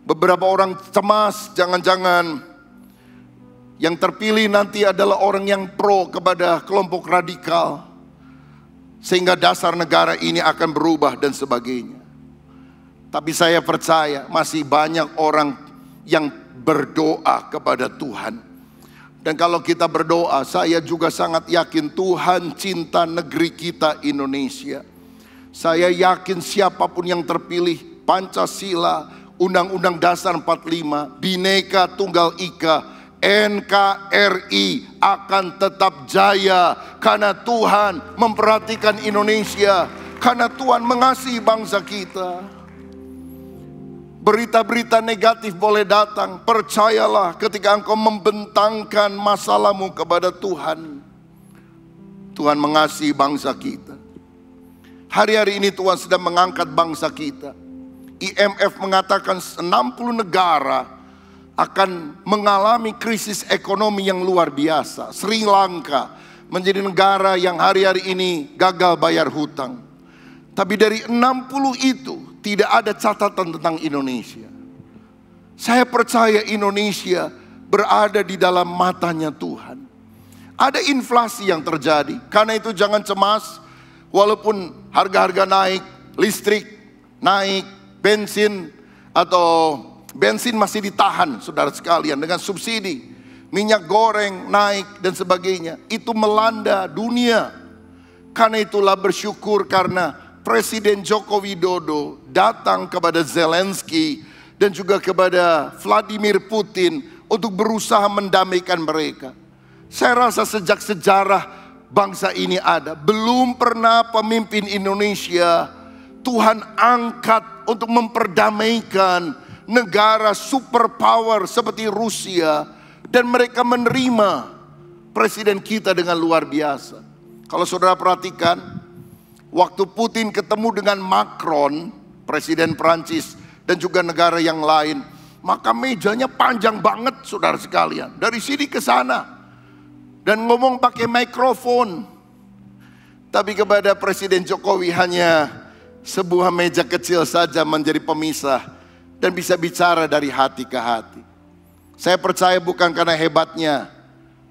Beberapa orang cemas jangan-jangan yang terpilih nanti adalah orang yang pro kepada kelompok radikal, sehingga dasar negara ini akan berubah dan sebagainya. Tapi saya percaya masih banyak orang yang berdoa kepada Tuhan. Dan kalau kita berdoa, saya juga sangat yakin Tuhan cinta negeri kita Indonesia. Saya yakin siapapun yang terpilih, Pancasila, Undang-Undang Dasar 45, Bhinneka Tunggal Ika, NKRI akan tetap jaya. Karena Tuhan memperhatikan Indonesia, karena Tuhan mengasihi bangsa kita. Berita-berita negatif boleh datang, percayalah ketika engkau membentangkan masalahmu kepada Tuhan, Tuhan mengasihi bangsa kita. Hari-hari ini Tuhan sedang mengangkat bangsa kita. IMF mengatakan 60 negara akan mengalami krisis ekonomi yang luar biasa. Sri Lanka menjadi negara yang hari-hari ini gagal bayar hutang. Tapi dari 60 itu tidak ada catatan tentang Indonesia. Saya percaya Indonesia berada di dalam matanya Tuhan. Ada inflasi yang terjadi, karena itu jangan cemas. Walaupun harga-harga naik, listrik naik, bensin masih ditahan saudara sekalian dengan subsidi. Minyak goreng naik dan sebagainya. Itu melanda dunia. Karena itulah bersyukur karena Presiden Joko Widodo datang kepada Zelensky dan juga kepada Vladimir Putin untuk berusaha mendamaikan mereka. Saya rasa sejak sejarah bangsa ini ada, belum pernah pemimpin Indonesia Tuhan angkat untuk memperdamaikan negara superpower seperti Rusia, dan mereka menerima presiden kita dengan luar biasa. Kalau saudara perhatikan, waktu Putin ketemu dengan Macron, presiden Prancis, dan juga negara yang lain, maka mejanya panjang banget saudara sekalian, dari sini ke sana, dan ngomong pakai mikrofon. Tapi kepada Presiden Jokowi hanya sebuah meja kecil saja menjadi pemisah, dan bisa bicara dari hati ke hati. Saya percaya bukan karena hebatnya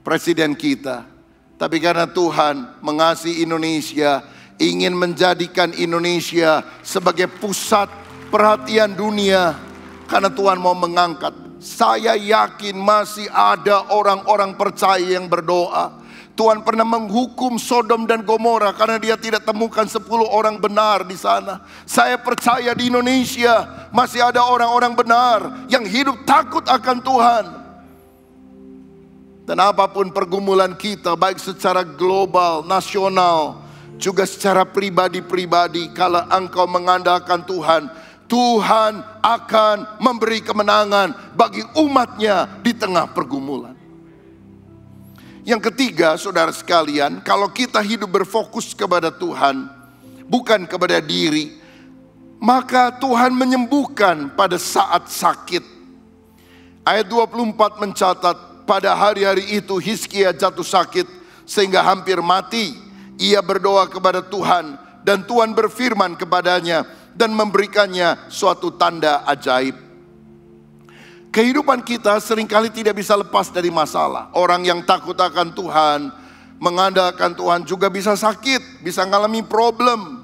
presiden kita, tapi karena Tuhan mengasihi Indonesia, ingin menjadikan Indonesia sebagai pusat perhatian dunia. Karena Tuhan mau mengangkat. Saya yakin masih ada orang-orang percaya yang berdoa. Tuhan pernah menghukum Sodom dan Gomora karena Dia tidak temukan 10 orang benar di sana. Saya percaya di Indonesia masih ada orang-orang benar yang hidup takut akan Tuhan. Dan apapun pergumulan kita, baik secara global, nasional, juga secara pribadi-pribadi, kalau engkau mengandalkan Tuhan, Tuhan akan memberi kemenangan bagi umatnya di tengah pergumulan. Yang ketiga, saudara sekalian, kalau kita hidup berfokus kepada Tuhan, bukan kepada diri, maka Tuhan menyembuhkan pada saat sakit. Ayat 24 mencatat, pada hari-hari itu Hizkia jatuh sakit sehingga hampir mati. Ia berdoa kepada Tuhan, dan Tuhan berfirman kepadanya dan memberikannya suatu tanda ajaib. Kehidupan kita seringkali tidak bisa lepas dari masalah. Orang yang takut akan Tuhan, mengandalkan Tuhan juga bisa sakit, bisa mengalami problem.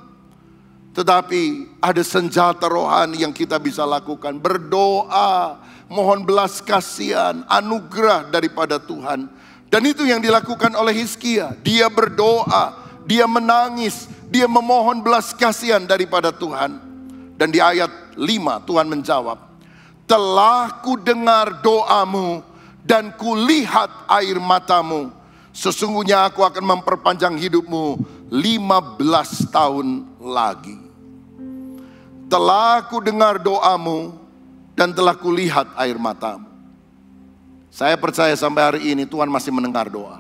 Tetapi ada senjata rohani yang kita bisa lakukan. Berdoa, mohon belas kasihan, anugerah daripada Tuhan. Dan itu yang dilakukan oleh Hizkia. Dia berdoa, dia menangis, dia memohon belas kasihan daripada Tuhan. Dan di ayat 5 Tuhan menjawab, telah ku dengar doamu dan kulihat air matamu. Sesungguhnya aku akan memperpanjang hidupmu 15 tahun lagi. Telah ku dengar doamu dan telah kulihat air matamu. Saya percaya sampai hari ini Tuhan masih mendengar doa.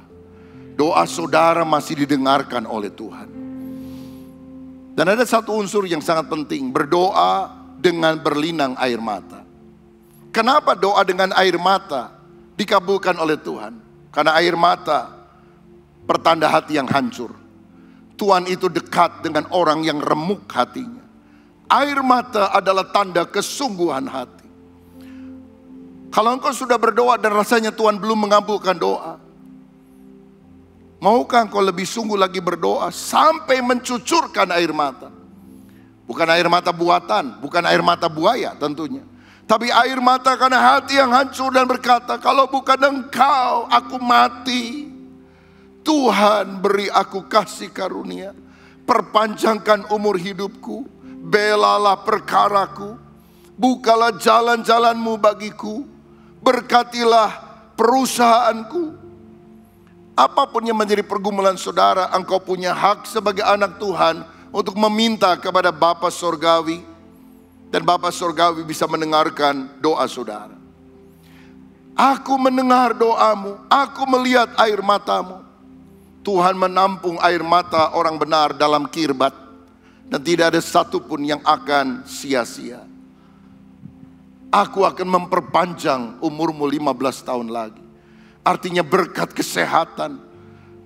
Doa saudara masih didengarkan oleh Tuhan. Dan ada satu unsur yang sangat penting, berdoa dengan berlinang air mata. Kenapa doa dengan air mata dikabulkan oleh Tuhan? Karena air mata pertanda hati yang hancur. Tuhan itu dekat dengan orang yang remuk hatinya. Air mata adalah tanda kesungguhan hati. Kalau engkau sudah berdoa dan rasanya Tuhan belum mengabulkan doa, maukah engkau lebih sungguh lagi berdoa sampai mencucurkan air mata? Bukan air mata buatan, bukan air mata buaya tentunya. Tapi air mata karena hati yang hancur dan berkata, kalau bukan engkau aku mati. Tuhan beri aku kasih karunia, perpanjangkan umur hidupku, belalah perkaraku, bukalah jalan-jalanmu bagiku, berkatilah perusahaanku. Apapun yang menjadi pergumulan saudara, engkau punya hak sebagai anak Tuhan untuk meminta kepada Bapa Sorgawi. Dan Bapa Sorgawi bisa mendengarkan doa saudara. Aku mendengar doamu, aku melihat air matamu. Tuhan menampung air mata orang benar dalam kirbat. Dan tidak ada satupun yang akan sia-sia. Aku akan memperpanjang umurmu 15 tahun lagi. Artinya berkat kesehatan.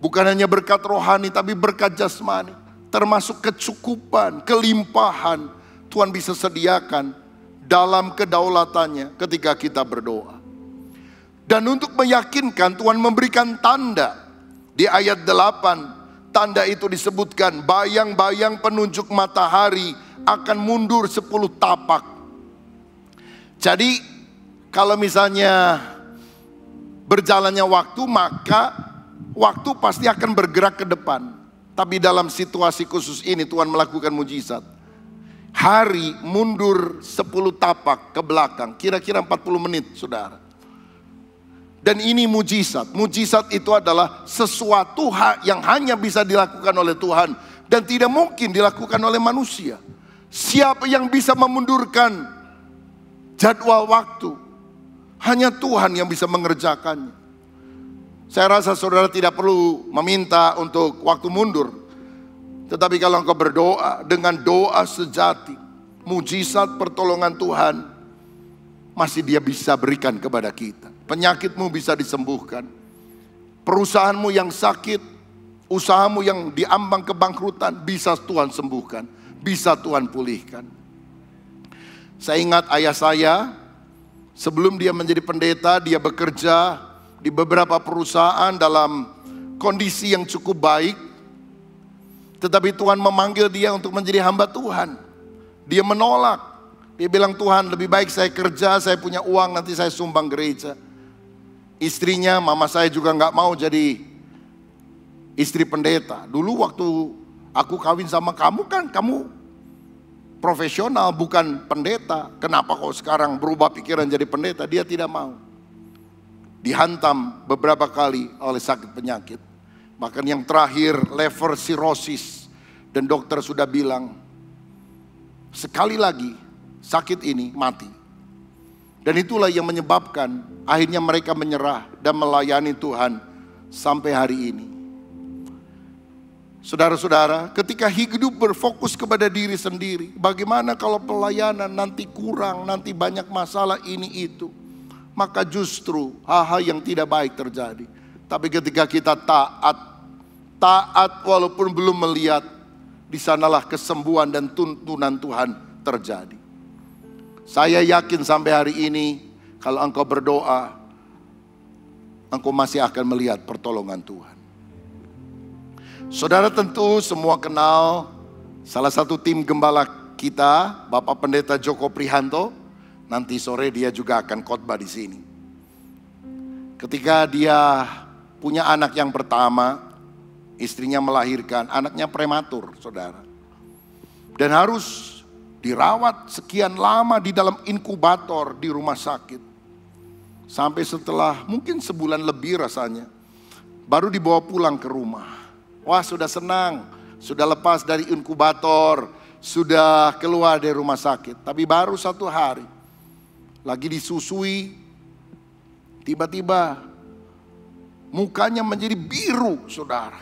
Bukan hanya berkat rohani tapi berkat jasmani. Termasuk kecukupan, kelimpahan. Tuhan bisa sediakan dalam kedaulatannya ketika kita berdoa. Dan untuk meyakinkan Tuhan memberikan tanda. Di ayat 8 tanda itu disebutkan bayang-bayang penunjuk matahari akan mundur 10 tapak. Jadi kalau misalnya berjalannya waktu, maka waktu pasti akan bergerak ke depan. Tapi dalam situasi khusus ini Tuhan melakukan mujizat. Hari mundur 10 tapak ke belakang, kira-kira 40 menit saudara. Dan ini mujizat. Mujizat itu adalah sesuatu yang hanya bisa dilakukan oleh Tuhan dan tidak mungkin dilakukan oleh manusia. Siapa yang bisa memundurkan jadwal waktu? Hanya Tuhan yang bisa mengerjakannya. Saya rasa saudara tidak perlu meminta untuk waktu mundur. Tetapi kalau engkau berdoa dengan doa sejati, mujizat pertolongan Tuhan masih Dia bisa berikan kepada kita. Penyakitmu bisa disembuhkan. Perusahaanmu yang sakit, usahamu yang diambang kebangkrutan, bisa Tuhan sembuhkan. Bisa Tuhan pulihkan. Saya ingat ayah saya, sebelum dia menjadi pendeta, dia bekerja di beberapa perusahaan dalam kondisi yang cukup baik. Tetapi Tuhan memanggil dia untuk menjadi hamba Tuhan. Dia menolak. Dia bilang, Tuhan lebih baik saya kerja, saya punya uang, nanti saya sumbang gereja. Istrinya, mama saya juga gak mau jadi istri pendeta. Dulu waktu aku kawin sama kamu kan kamu profesional bukan pendeta. Kenapa kok sekarang berubah pikiran jadi pendeta? Dia tidak mau. Dihantam beberapa kali oleh sakit penyakit. Bahkan yang terakhir liver cirrhosis. Dan dokter sudah bilang, sekali lagi sakit ini mati. Dan itulah yang menyebabkan akhirnya mereka menyerah dan melayani Tuhan sampai hari ini. Saudara-saudara, ketika hidup berfokus kepada diri sendiri, bagaimana kalau pelayanan nanti kurang, nanti banyak masalah ini itu, maka justru hal-hal yang tidak baik terjadi. Tapi ketika kita taat walaupun belum melihat, di sanalah kesembuhan dan tuntunan Tuhan terjadi. Saya yakin sampai hari ini, kalau engkau berdoa, engkau masih akan melihat pertolongan Tuhan. Saudara tentu semua kenal salah satu tim gembala kita, Bapak Pendeta Joko Prihanto. Nanti sore dia juga akan khotbah di sini. Ketika dia punya anak yang pertama, istrinya melahirkan, anaknya prematur, saudara. Dan harus dirawat sekian lama di dalam inkubator di rumah sakit. Sampai setelah mungkin sebulan lebih rasanya, baru dibawa pulang ke rumah. Wah, sudah senang, sudah lepas dari inkubator, sudah keluar dari rumah sakit. Tapi baru 1 hari, lagi disusui, tiba-tiba mukanya menjadi biru, saudara.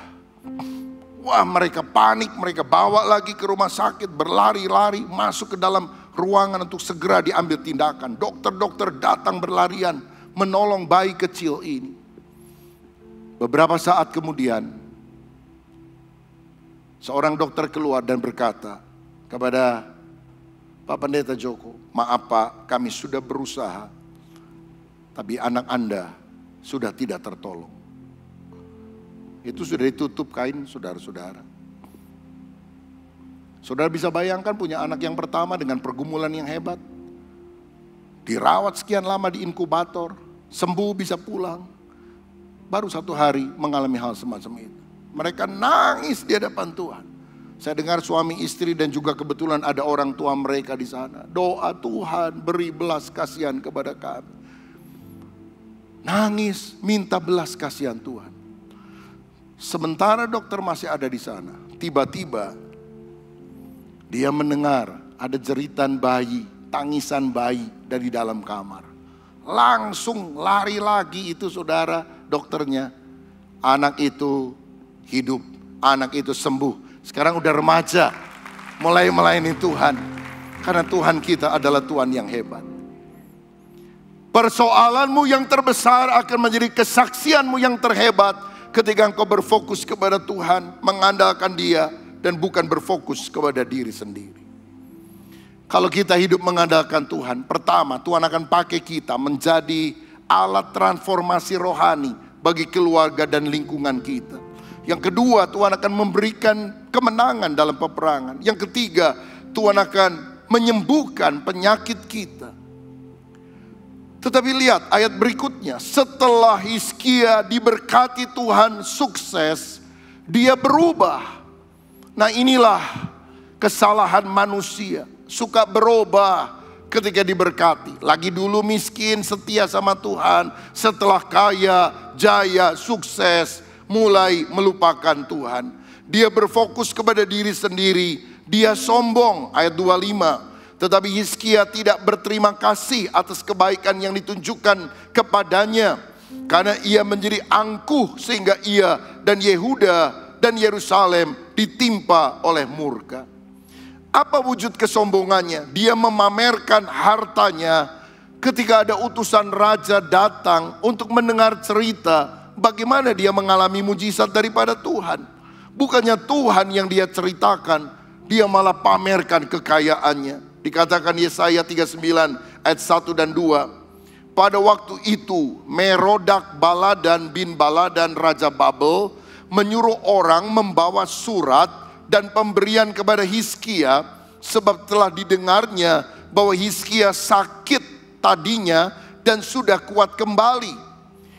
Wah, mereka panik, mereka bawa lagi ke rumah sakit, berlari-lari masuk ke dalam ruangan untuk segera diambil tindakan. Dokter-dokter datang berlarian menolong bayi kecil ini. Beberapa saat kemudian, seorang dokter keluar dan berkata kepada Pak Pendeta Joko, "Maaf Pak, kami sudah berusaha, tapi anak Anda sudah tidak tertolong." Itu sudah ditutup kain, saudara-saudara. Saudara bisa bayangkan punya anak yang pertama dengan pergumulan yang hebat. Dirawat sekian lama di inkubator, sembuh bisa pulang. Baru 1 hari mengalami hal semacam itu. Mereka nangis di hadapan Tuhan. Saya dengar suami istri dan juga kebetulan ada orang tua mereka di sana. Doa, Tuhan beri belas kasihan kepada kami. Nangis minta belas kasihan Tuhan. Sementara dokter masih ada di sana, tiba-tiba dia mendengar ada jeritan bayi, tangisan bayi dari dalam kamar. Langsung lari lagi itu saudara dokternya. Anak itu hidup, anak itu sembuh. Sekarang udah remaja, mulai melayani Tuhan. Karena Tuhan kita adalah Tuhan yang hebat. Persoalanmu yang terbesar akan menjadi kesaksianmu yang terhebat ketika engkau berfokus kepada Tuhan, mengandalkan Dia, dan bukan berfokus kepada diri sendiri. Kalau kita hidup mengandalkan Tuhan, pertama Tuhan akan pakai kita menjadi alat transformasi rohani bagi keluarga dan lingkungan kita. Yang kedua, Tuhan akan memberikan kemenangan dalam peperangan. Yang ketiga, Tuhan akan menyembuhkan penyakit kita. Tetapi lihat ayat berikutnya, setelah Hizkia diberkati Tuhan sukses, dia berubah. Nah, inilah kesalahan manusia, suka berubah ketika diberkati. Lagi dulu miskin, setia sama Tuhan, setelah kaya, jaya, sukses, mulai melupakan Tuhan. Dia berfokus kepada diri sendiri, dia sombong, ayat 25. Tetapi Hizkia tidak berterima kasih atas kebaikan yang ditunjukkan kepadanya. Karena ia menjadi angkuh sehingga ia dan Yehuda dan Yerusalem ditimpa oleh murka. Apa wujud kesombongannya? Dia memamerkan hartanya ketika ada utusan raja datang untuk mendengar cerita bagaimana dia mengalami mujizat daripada Tuhan. Bukannya Tuhan yang dia ceritakan, dia malah pamerkan kekayaannya. Dikatakan Yesaya 39 ayat 1 dan 2. Pada waktu itu Merodak Baladan bin Baladan Raja Babel menyuruh orang membawa surat dan pemberian kepada Hizkia, sebab telah didengarnya bahwa Hizkia sakit tadinya dan sudah kuat kembali.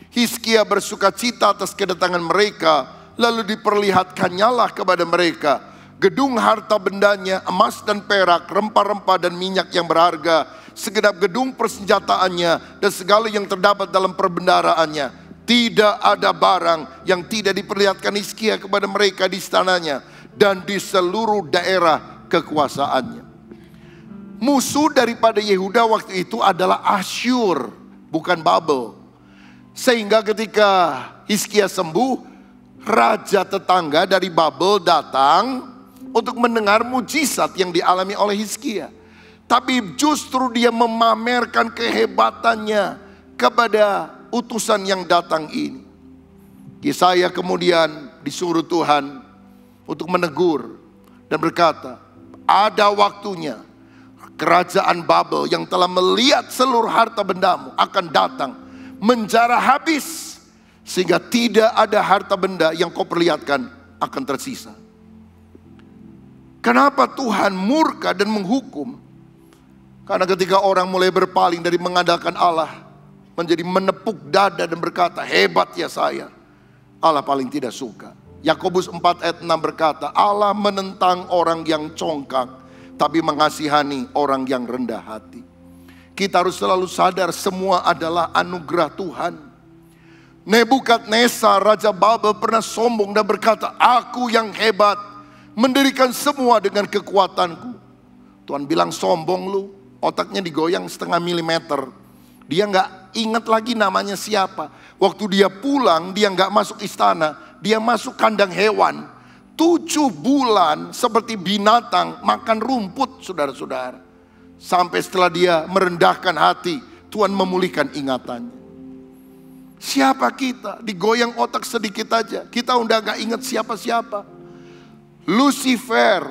Hizkia bersuka cita atas kedatangan mereka, lalu diperlihatkannyalah kepada mereka gedung harta bendanya, emas dan perak, rempah-rempah dan minyak yang berharga, segenap gedung persenjataannya dan segala yang terdapat dalam perbendaharaannya. Tidak ada barang yang tidak diperlihatkan Hizkia kepada mereka di istananya dan di seluruh daerah kekuasaannya. Musuh daripada Yehuda waktu itu adalah Asyur, bukan Babel. Sehingga ketika Hizkia sembuh, raja tetangga dari Babel datang untuk mendengar mujizat yang dialami oleh Hizkia. Tapi justru dia memamerkan kehebatannya kepada utusan yang datang ini. Yesaya kemudian disuruh Tuhan untuk menegur dan berkata, ada waktunya kerajaan Babel yang telah melihat seluruh harta bendamu akan datang menjara habis, sehingga tidak ada harta benda yang kau perlihatkan akan tersisa. Kenapa Tuhan murka dan menghukum? Karena ketika orang mulai berpaling dari mengandalkan Allah, menjadi menepuk dada dan berkata, hebat ya saya, Allah paling tidak suka. Yakobus 4 ayat 6 berkata, Allah menentang orang yang congkak, tapi mengasihani orang yang rendah hati. kita harus selalu sadar semua adalah anugerah Tuhan. Nebukadnezar, Raja Babel pernah sombong dan berkata, aku yang hebat, mendirikan semua dengan kekuatanku. Tuhan bilang, sombong lu, otaknya digoyang 0,5 milimeter. Dia nggak ingat lagi namanya siapa. Waktu dia pulang, dia nggak masuk istana, dia masuk kandang hewan. 7 bulan seperti binatang makan rumput, saudara-saudara. Sampai setelah dia merendahkan hati, Tuhan memulihkan ingatannya. Siapa kita? Digoyang otak sedikit aja, kita udah gak ingat siapa-siapa. Lucifer,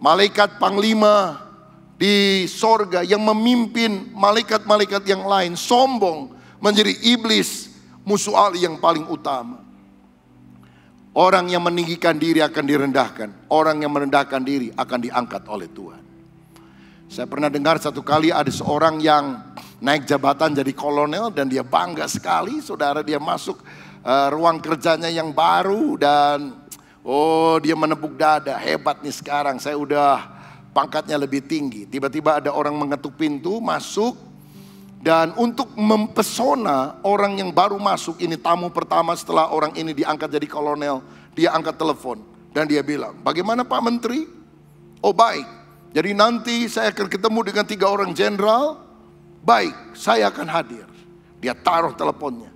malaikat panglima di sorga yang memimpin malaikat-malaikat yang lain, sombong menjadi iblis, musuh Allah yang paling utama. Orang yang meninggikan diri akan direndahkan, orang yang merendahkan diri akan diangkat oleh Tuhan. Saya pernah dengar satu kali ada seorang yang naik jabatan jadi kolonel dan dia bangga sekali, saudara. Dia masuk ruang kerjanya yang baru dan dia menepuk dada, hebat nih sekarang saya udah pangkatnya lebih tinggi. Tiba-tiba ada orang mengetuk pintu masuk dan untuk mempesona orang yang baru masuk, ini tamu pertama setelah orang ini diangkat jadi kolonel, dia angkat telepon dan dia bilang, bagaimana Pak Menteri? Oh baik. Jadi nanti saya akan ketemu dengan 3 orang jenderal. Baik, saya akan hadir. Dia taruh teleponnya.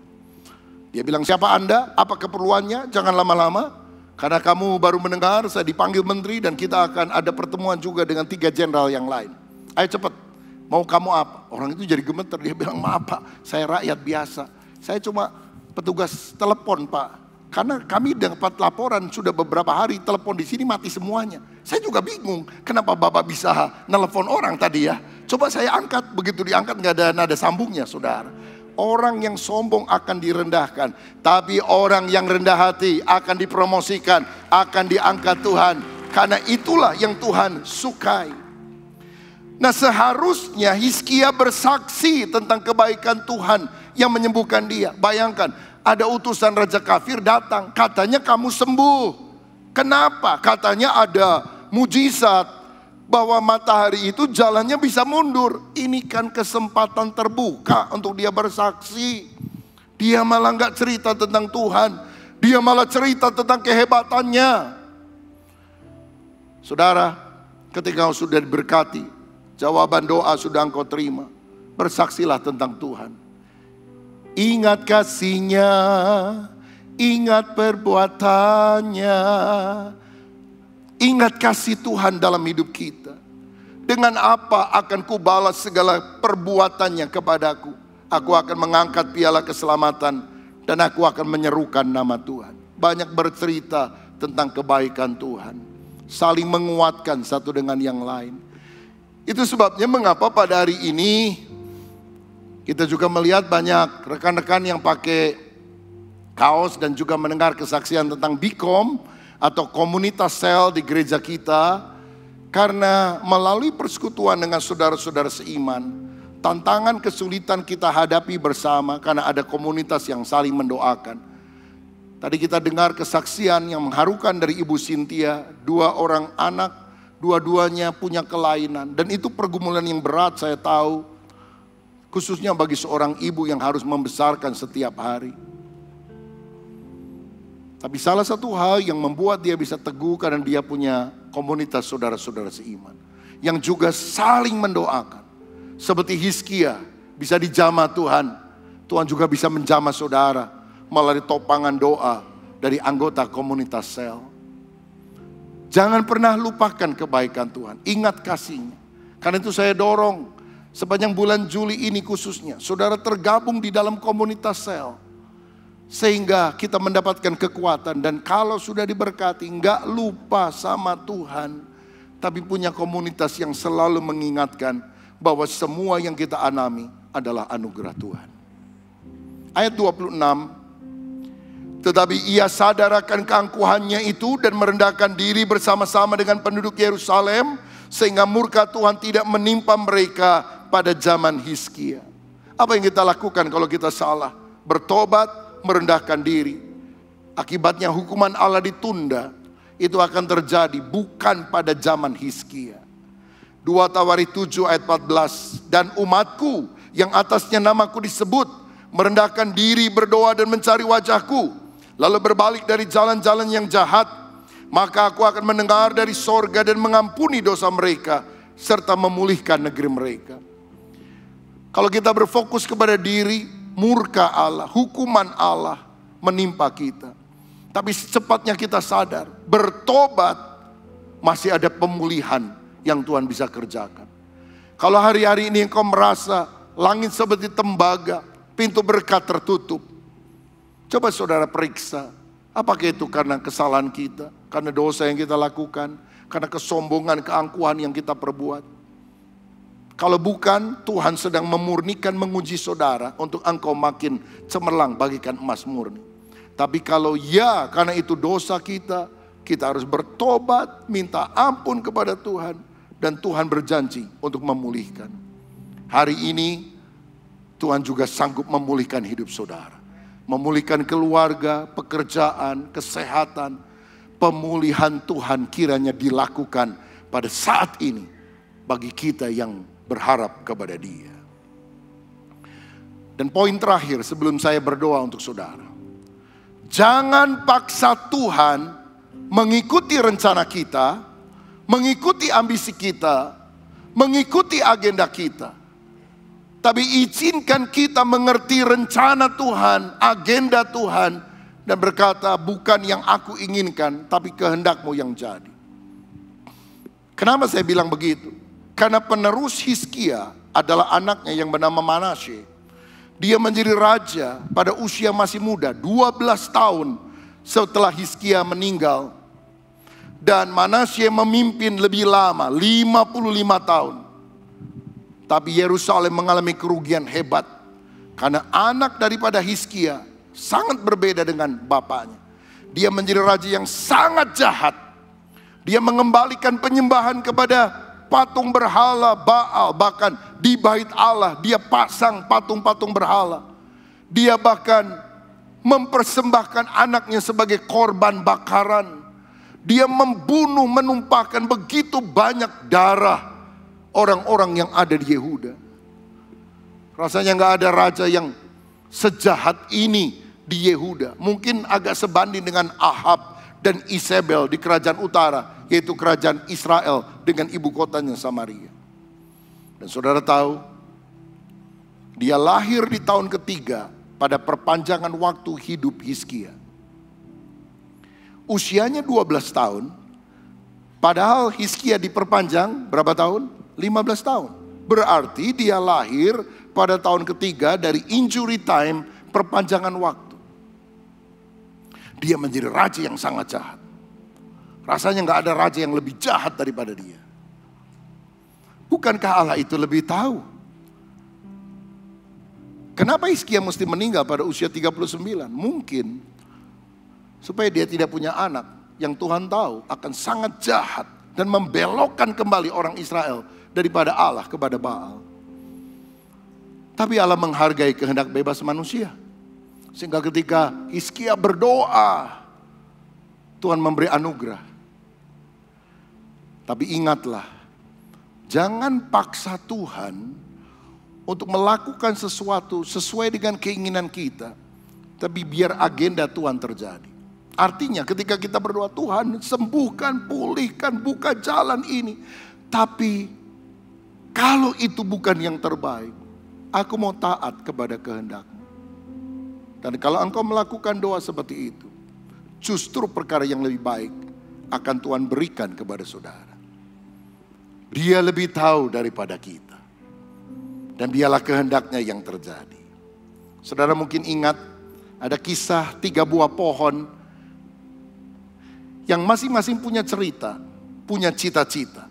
Dia bilang, siapa Anda? Apa keperluannya? Jangan lama-lama. Karena kamu baru mendengar saya dipanggil menteri dan kita akan ada pertemuan juga dengan 3 jenderal yang lain. Ayo cepat, mau kamu apa? Orang itu jadi gemeter. Dia bilang, maaf Pak, saya rakyat biasa. Saya cuma petugas telepon Pak. Karena kami dapat laporan sudah beberapa hari telepon di sini mati semuanya. Saya juga bingung kenapa Bapak bisa nelpon orang tadi ya. Coba saya angkat, begitu diangkat nggak ada nada sambungnya saudara. Orang yang sombong akan direndahkan. Tapi orang yang rendah hati akan dipromosikan, akan diangkat Tuhan. Karena itulah yang Tuhan sukai. Nah seharusnya Hizkia bersaksi tentang kebaikan Tuhan yang menyembuhkan dia. Bayangkan. Ada utusan raja kafir datang, katanya kamu sembuh. Kenapa? Katanya ada mujizat bahwa matahari itu jalannya bisa mundur. Ini kan kesempatan terbuka untuk dia bersaksi. Dia malah nggak cerita tentang Tuhan, dia malah cerita tentang kehebatannya. Saudara, ketika kau sudah diberkati, jawaban doa sudah engkau terima, bersaksilah tentang Tuhan. Ingat kasih-Nya, ingat perbuatannya, ingat kasih Tuhan dalam hidup kita. Dengan apa akan kubalas segala perbuatannya kepadaku? Aku akan mengangkat piala keselamatan dan aku akan menyerukan nama Tuhan. Banyak bercerita tentang kebaikan Tuhan, saling menguatkan satu dengan yang lain. Itu sebabnya mengapa pada hari ini kita juga melihat banyak rekan-rekan yang pakai kaos dan juga mendengar kesaksian tentang BIKOM atau komunitas sel di gereja kita. Karena melalui persekutuan dengan saudara-saudara seiman, tantangan kesulitan kita hadapi bersama karena ada komunitas yang saling mendoakan. Tadi kita dengar kesaksian yang mengharukan dari Ibu Cynthia, 2 orang anak, dua-duanya punya kelainan. Dan itu pergumulan yang berat saya tahu. Khususnya bagi seorang ibu yang harus membesarkan setiap hari. Tapi salah satu hal yang membuat dia bisa teguh karena dia punya komunitas saudara-saudara seiman. Yang juga saling mendoakan. Seperti Hizkia bisa dijamah Tuhan. Tuhan juga bisa menjamah saudara melalui topangan doa dari anggota komunitas sel. Jangan pernah lupakan kebaikan Tuhan. Ingat kasih-Nya. Karena itu saya dorong. Sepanjang bulan Juli ini khususnya, saudara tergabung di dalam komunitas sel. Sehingga kita mendapatkan kekuatan. Dan kalau sudah diberkati, enggak lupa sama Tuhan. Tapi punya komunitas yang selalu mengingatkan bahwa semua yang kita alami adalah anugerah Tuhan. Ayat 26. Tetapi ia sadar akan keangkuhannya itu dan merendahkan diri bersama-sama dengan penduduk Yerusalem. Sehingga murka Tuhan tidak menimpa mereka pada zaman Hizkia. Apa yang kita lakukan kalau kita salah? Bertobat, merendahkan diri. Akibatnya hukuman Allah ditunda. Itu akan terjadi bukan pada zaman Hizkia. 2 Tawari 7 ayat 14. Dan umatku yang atasnya namaku disebut, merendahkan diri, berdoa dan mencari wajahku, lalu berbalik dari jalan-jalan yang jahat, maka aku akan mendengar dari sorga dan mengampuni dosa mereka, serta memulihkan negeri mereka. Kalau kita berfokus kepada diri, murka Allah, hukuman Allah menimpa kita. Tapi secepatnya kita sadar, bertobat masih ada pemulihan yang Tuhan bisa kerjakan. Kalau hari-hari ini engkau merasa langit seperti tembaga, pintu berkat tertutup, coba saudara periksa, apakah itu karena kesalahan kita, karena dosa yang kita lakukan, karena kesombongan, keangkuhan yang kita perbuat. Kalau bukan, Tuhan sedang memurnikan, menguji saudara untuk engkau makin cemerlang bagikan emas murni. Tapi kalau ya, karena itu dosa kita, kita harus bertobat, minta ampun kepada Tuhan, dan Tuhan berjanji untuk memulihkan. Hari ini Tuhan juga sanggup memulihkan hidup saudara, memulihkan keluarga, pekerjaan, kesehatan. Pemulihan Tuhan kiranya dilakukan pada saat ini bagi kita yang berharap kepada Dia. Dan poin terakhir sebelum saya berdoa untuk saudara, jangan paksa Tuhan mengikuti rencana kita, mengikuti ambisi kita, mengikuti agenda kita. Tapi izinkan kita mengerti rencana Tuhan, agenda Tuhan, dan berkata, bukan yang aku inginkan, tapi kehendak-Mu yang jadi. Kenapa saya bilang begitu? Karena penerus Hizkia adalah anaknya yang bernama Manasye. Dia menjadi raja pada usia masih muda, 12 tahun setelah Hizkia meninggal. Dan Manasye memimpin lebih lama, 55 tahun. Tapi Yerusalem mengalami kerugian hebat. Karena anak daripada Hizkia sangat berbeda dengan bapaknya. Dia menjadi raja yang sangat jahat. Dia mengembalikan penyembahan kepada patung berhala Baal. Bahkan di bait Allah dia pasang patung-patung berhala. Dia bahkan mempersembahkan anaknya sebagai korban bakaran. Dia membunuh, menumpahkan begitu banyak darah orang-orang yang ada di Yehuda. Rasanya gak ada raja yang sejahat ini di Yehuda. Mungkin agak sebanding dengan Ahab dan Isabel di kerajaan utara, yaitu kerajaan Israel dengan ibu kotanya Samaria. Dan saudara tahu, dia lahir di tahun ketiga pada perpanjangan waktu hidup Hizkia. Usianya 12 tahun, padahal Hizkia diperpanjang berapa tahun? 15 tahun. Berarti dia lahir pada tahun ketiga dari injury time, perpanjangan waktu. Dia menjadi raja yang sangat jahat. Rasanya gak ada raja yang lebih jahat daripada dia. Bukankah Allah itu lebih tahu? Kenapa Hizkia mesti meninggal pada usia 39? Mungkin supaya dia tidak punya anak yang Tuhan tahu akan sangat jahat dan membelokkan kembali orang Israel daripada Allah kepada Baal. Tapi Allah menghargai kehendak bebas manusia. Sehingga ketika Hizkia berdoa, Tuhan memberi anugerah. Tapi ingatlah, jangan paksa Tuhan untuk melakukan sesuatu sesuai dengan keinginan kita. Tapi biar agenda Tuhan terjadi. Artinya ketika kita berdoa, Tuhan sembuhkan, pulihkan, buka jalan ini. Tapi kalau itu bukan yang terbaik, aku mau taat kepada kehendak-Mu. Dan kalau engkau melakukan doa seperti itu, justru perkara yang lebih baik akan Tuhan berikan kepada saudara. Dia lebih tahu daripada kita. Dan biarlah kehendak-Nya yang terjadi. Saudara mungkin ingat, ada kisah 3 buah pohon yang masing-masing punya cerita, punya cita-cita.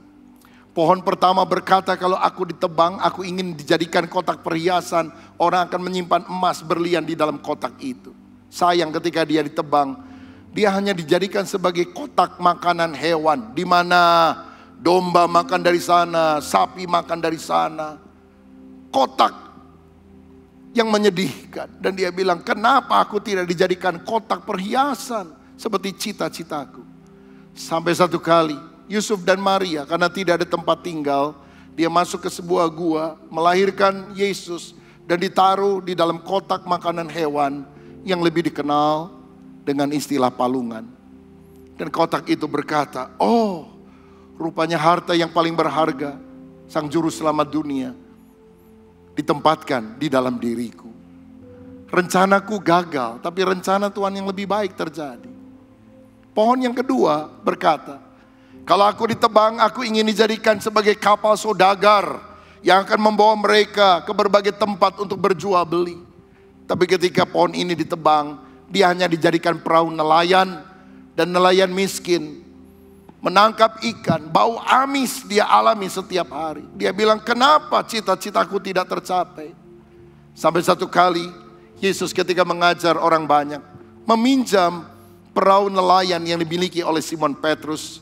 Pohon pertama berkata, kalau aku ditebang, aku ingin dijadikan kotak perhiasan. Orang akan menyimpan emas berlian di dalam kotak itu. Sayang ketika dia ditebang, dia hanya dijadikan sebagai kotak makanan hewan. Di mana domba makan dari sana, sapi makan dari sana. Kotak yang menyedihkan. Dan dia bilang, kenapa aku tidak dijadikan kotak perhiasan seperti cita-citaku. Sampai satu kali Yusuf dan Maria, karena tidak ada tempat tinggal, dia masuk ke sebuah gua, melahirkan Yesus, dan ditaruh di dalam kotak makanan hewan yang lebih dikenal dengan istilah palungan. Dan kotak itu berkata, oh, rupanya harta yang paling berharga, Sang Juru Selamat dunia, ditempatkan di dalam diriku. Rencanaku gagal, tapi rencana Tuhan yang lebih baik terjadi. Pohon yang kedua berkata, kalau aku ditebang, aku ingin dijadikan sebagai kapal saudagar yang akan membawa mereka ke berbagai tempat untuk berjual beli. Tapi ketika pohon ini ditebang, dia hanya dijadikan perahu nelayan, dan nelayan miskin menangkap ikan, bau amis dia alami setiap hari. Dia bilang, kenapa cita-citaku tidak tercapai? Sampai satu kali Yesus ketika mengajar orang banyak, meminjam perahu nelayan yang dimiliki oleh Simon Petrus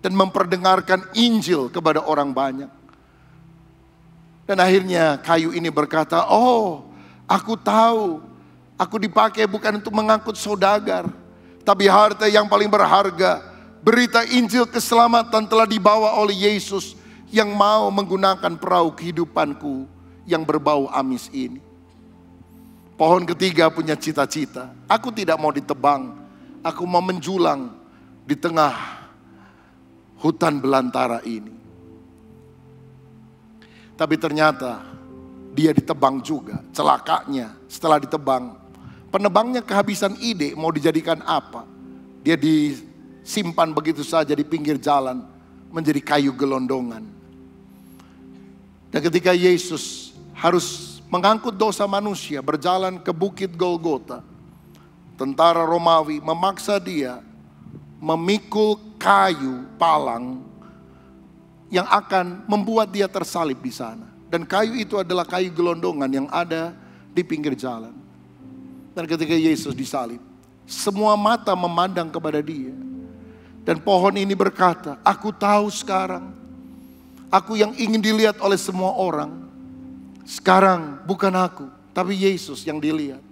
dan memperdengarkan Injil kepada orang banyak. Dan akhirnya kayu ini berkata, oh, aku tahu, aku dipakai bukan untuk mengangkut saudagar, tapi harta yang paling berharga, berita Injil keselamatan telah dibawa oleh Yesus yang mau menggunakan perahu kehidupanku yang berbau amis ini. Pohon ketiga punya cita-cita, aku tidak mau ditebang, aku mau menjulang di tengah hutan belantara ini. Tapi ternyata dia ditebang juga. Celakanya setelah ditebang, penebangnya kehabisan ide mau dijadikan apa. Dia disimpan begitu saja di pinggir jalan menjadi kayu gelondongan. Dan ketika Yesus harus mengangkut dosa manusia berjalan ke bukit Golgota, tentara Romawi memaksa dia memikul kayu palang yang akan membuat dia tersalib di sana. Dan kayu itu adalah kayu gelondongan yang ada di pinggir jalan. Dan ketika Yesus disalib, semua mata memandang kepada dia. Dan pohon ini berkata, aku tahu sekarang, aku yang ingin dilihat oleh semua orang, sekarang bukan aku, tapi Yesus yang dilihat.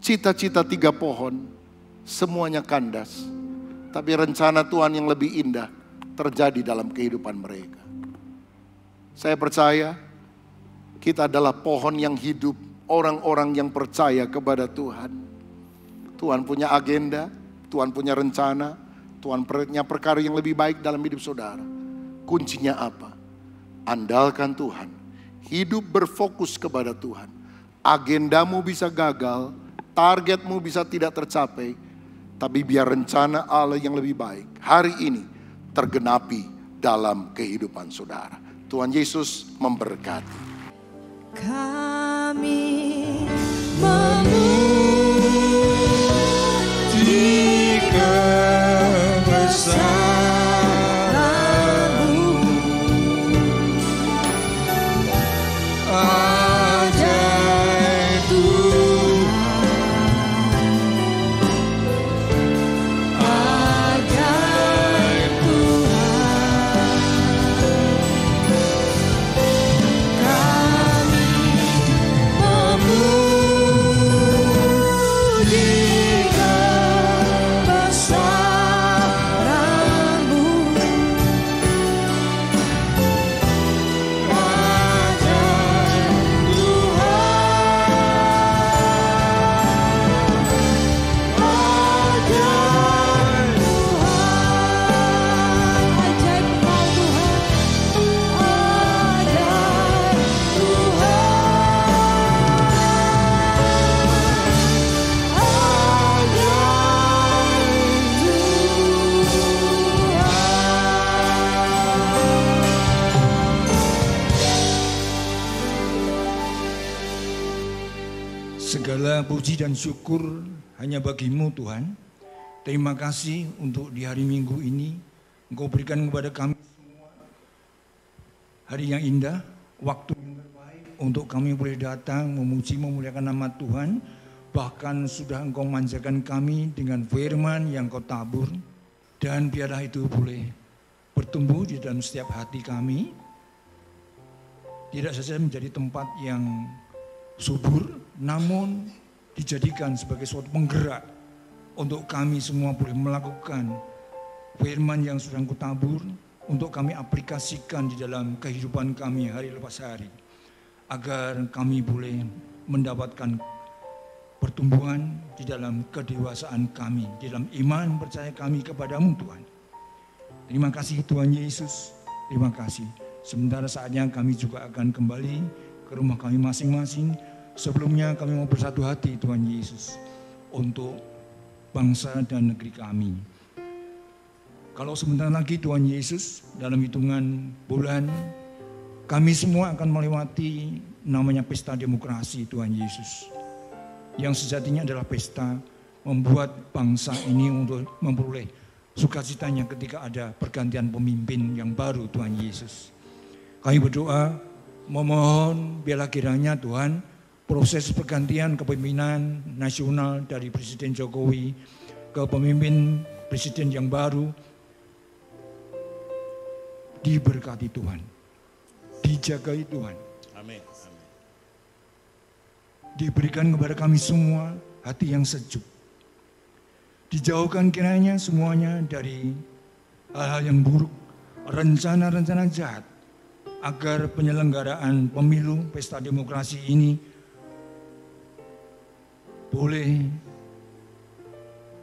Cita-cita tiga pohon, semuanya kandas. Tapi rencana Tuhan yang lebih indah terjadi dalam kehidupan mereka. Saya percaya kita adalah pohon yang hidup, orang-orang yang percaya kepada Tuhan. Tuhan punya agenda, Tuhan punya rencana, Tuhan punya perkara yang lebih baik dalam hidup saudara. Kuncinya apa? Andalkan Tuhan, hidup berfokus kepada Tuhan. Agendamu bisa gagal, targetmu bisa tidak tercapai, tapi biar rencana Allah yang lebih baik hari ini tergenapi dalam kehidupan saudara. Tuhan Yesus memberkati. Kami memuji kebesaran-Mu, ajaib Tuhan, ajaib Tuhan. Kami memuji kebesaran-Mu, ajaib Segala puji dan syukur hanya bagi-Mu Tuhan. Terima kasih untuk di hari Minggu ini Engkau berikan kepada kami semua hari yang indah, waktu yang terbaik untuk kami boleh datang memuji memuliakan nama Tuhan. Bahkan sudah Engkau manjakan kami dengan firman yang Kau tabur. Dan biarlah itu boleh bertumbuh di dalam setiap hati kami. Tidak saja menjadi tempat yang subur, namun dijadikan sebagai suatu penggerak untuk kami semua boleh melakukan firman yang sudah Engkau tabur untuk kami aplikasikan di dalam kehidupan kami hari lepas hari, agar kami boleh mendapatkan pertumbuhan di dalam kedewasaan kami, di dalam iman percaya kami kepadamu Tuhan. Terima kasih Tuhan Yesus, terima kasih. Sementara saatnya kami juga akan kembali ke rumah kami masing-masing. Sebelumnya kami mau bersatu hati Tuhan Yesus untuk bangsa dan negeri kami. Kalau sebentar lagi Tuhan Yesus dalam hitungan bulan, kami semua akan melewati namanya pesta demokrasi Tuhan Yesus. Yang sejatinya adalah pesta membuat bangsa ini untuk memperoleh sukacitanya ketika ada pergantian pemimpin yang baru Tuhan Yesus. Kami berdoa, memohon biarlah kiranya Tuhan proses pergantian kepemimpinan nasional dari Presiden Jokowi ke pemimpin presiden yang baru diberkati Tuhan, dijagai Tuhan. Amin. Diberikan kepada kami semua hati yang sejuk. Dijauhkan kiranya semuanya dari hal-hal yang buruk, rencana-rencana jahat, agar penyelenggaraan pemilu pesta demokrasi ini boleh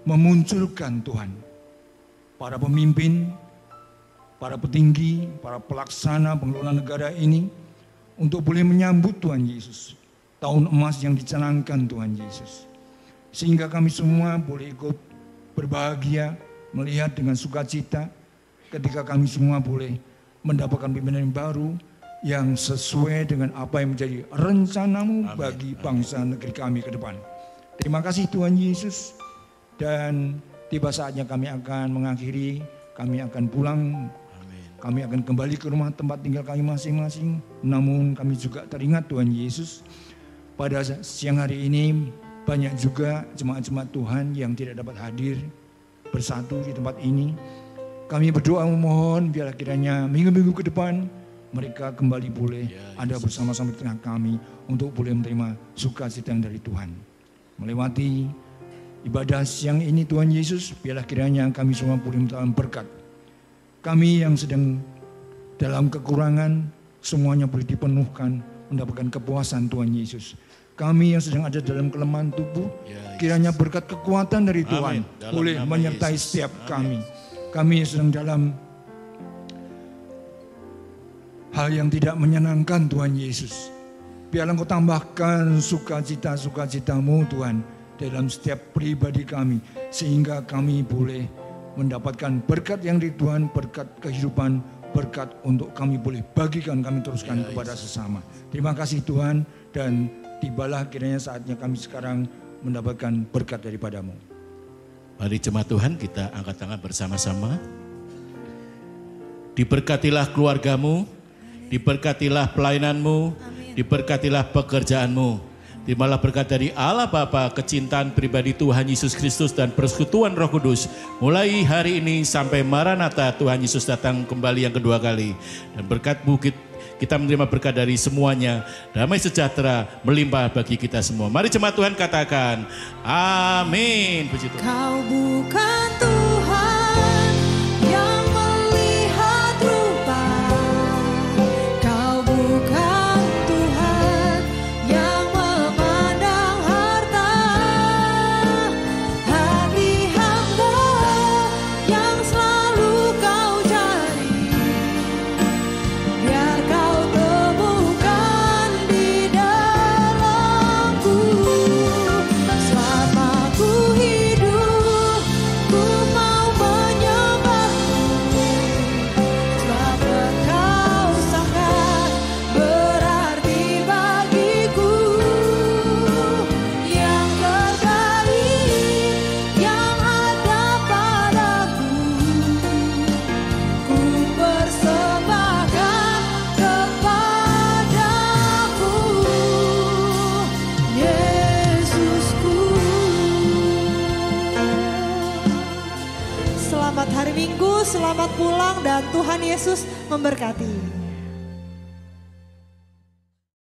memunculkan Tuhan para pemimpin, para petinggi, para pelaksana pengelola negara ini untuk boleh menyambut Tuhan Yesus, tahun emas yang dicanangkan Tuhan Yesus. Sehingga kami semua boleh ikut berbahagia melihat dengan sukacita ketika kami semua boleh mendapatkan pimpinan yang baru yang sesuai dengan apa yang menjadi rencanamu bagi bangsa negeri kami ke depan. Terima kasih Tuhan Yesus, dan tiba saatnya kami akan mengakhiri, kami akan pulang. Kami akan kembali ke rumah tempat tinggal kami masing-masing. Namun kami juga teringat Tuhan Yesus, pada siang hari ini banyak juga jemaat-jemaat Tuhan yang tidak dapat hadir bersatu di tempat ini. Kami berdoa memohon biarlah kiranya minggu-minggu ke depan mereka kembali boleh ada bersama-sama di tengah kami untuk boleh menerima sukacita dari Tuhan. Melewati ibadah siang ini Tuhan Yesus, biarlah kiranya kami semua boleh mendapatkan berkat. Kami yang sedang dalam kekurangan, semuanya boleh dipenuhkan, mendapatkan kepuasan Tuhan Yesus. Kami yang sedang ada dalam kelemahan tubuh, kiranya berkat kekuatan dari Tuhan boleh menyertai setiap kami. Kami yang sedang dalam hal yang tidak menyenangkan Tuhan Yesus, biarlah Engkau tambahkan sukacita-sukacitamu Tuhan dalam setiap pribadi kami, sehingga kami boleh mendapatkan berkat yang dari Tuhan, berkat kehidupan, berkat untuk kami boleh bagikan, kami teruskan kepada sesama. Terima kasih Tuhan, dan tibalah kiranya saatnya kami sekarang mendapatkan berkat daripada-Mu. Mari jemaat Tuhan kita angkat tangan bersama-sama. Diberkatilah keluargamu, diberkatilah pelayananmu, diberkatilah pekerjaanmu. Terimalah berkat dari Allah Bapa, kecintaan pribadi Tuhan Yesus Kristus dan persekutuan Roh Kudus. Mulai hari ini sampai Maranatha Tuhan Yesus datang kembali yang kedua kali. Dan berkat bukit kita menerima berkat dari semuanya. Damai sejahtera melimpah bagi kita semua. Mari jemaat Tuhan katakan, amin. Puji Tuhan. Kau bukan Tuhan yang melihat rupa. Kau bukan Tuhan yang memandang harta. Hati hamba yang selalu kau cari. Biar kau temukan di dalamku. Selama ku hidup, ku mau menyembahmu. Sebab Engkau sangat berarti bagiku. Yang terbaik yang ada padaku, ku persembahkan kepadamu, Yesusku. Selamat hari Minggu, selamat pulang, dan Tuhan Yesus memberkati.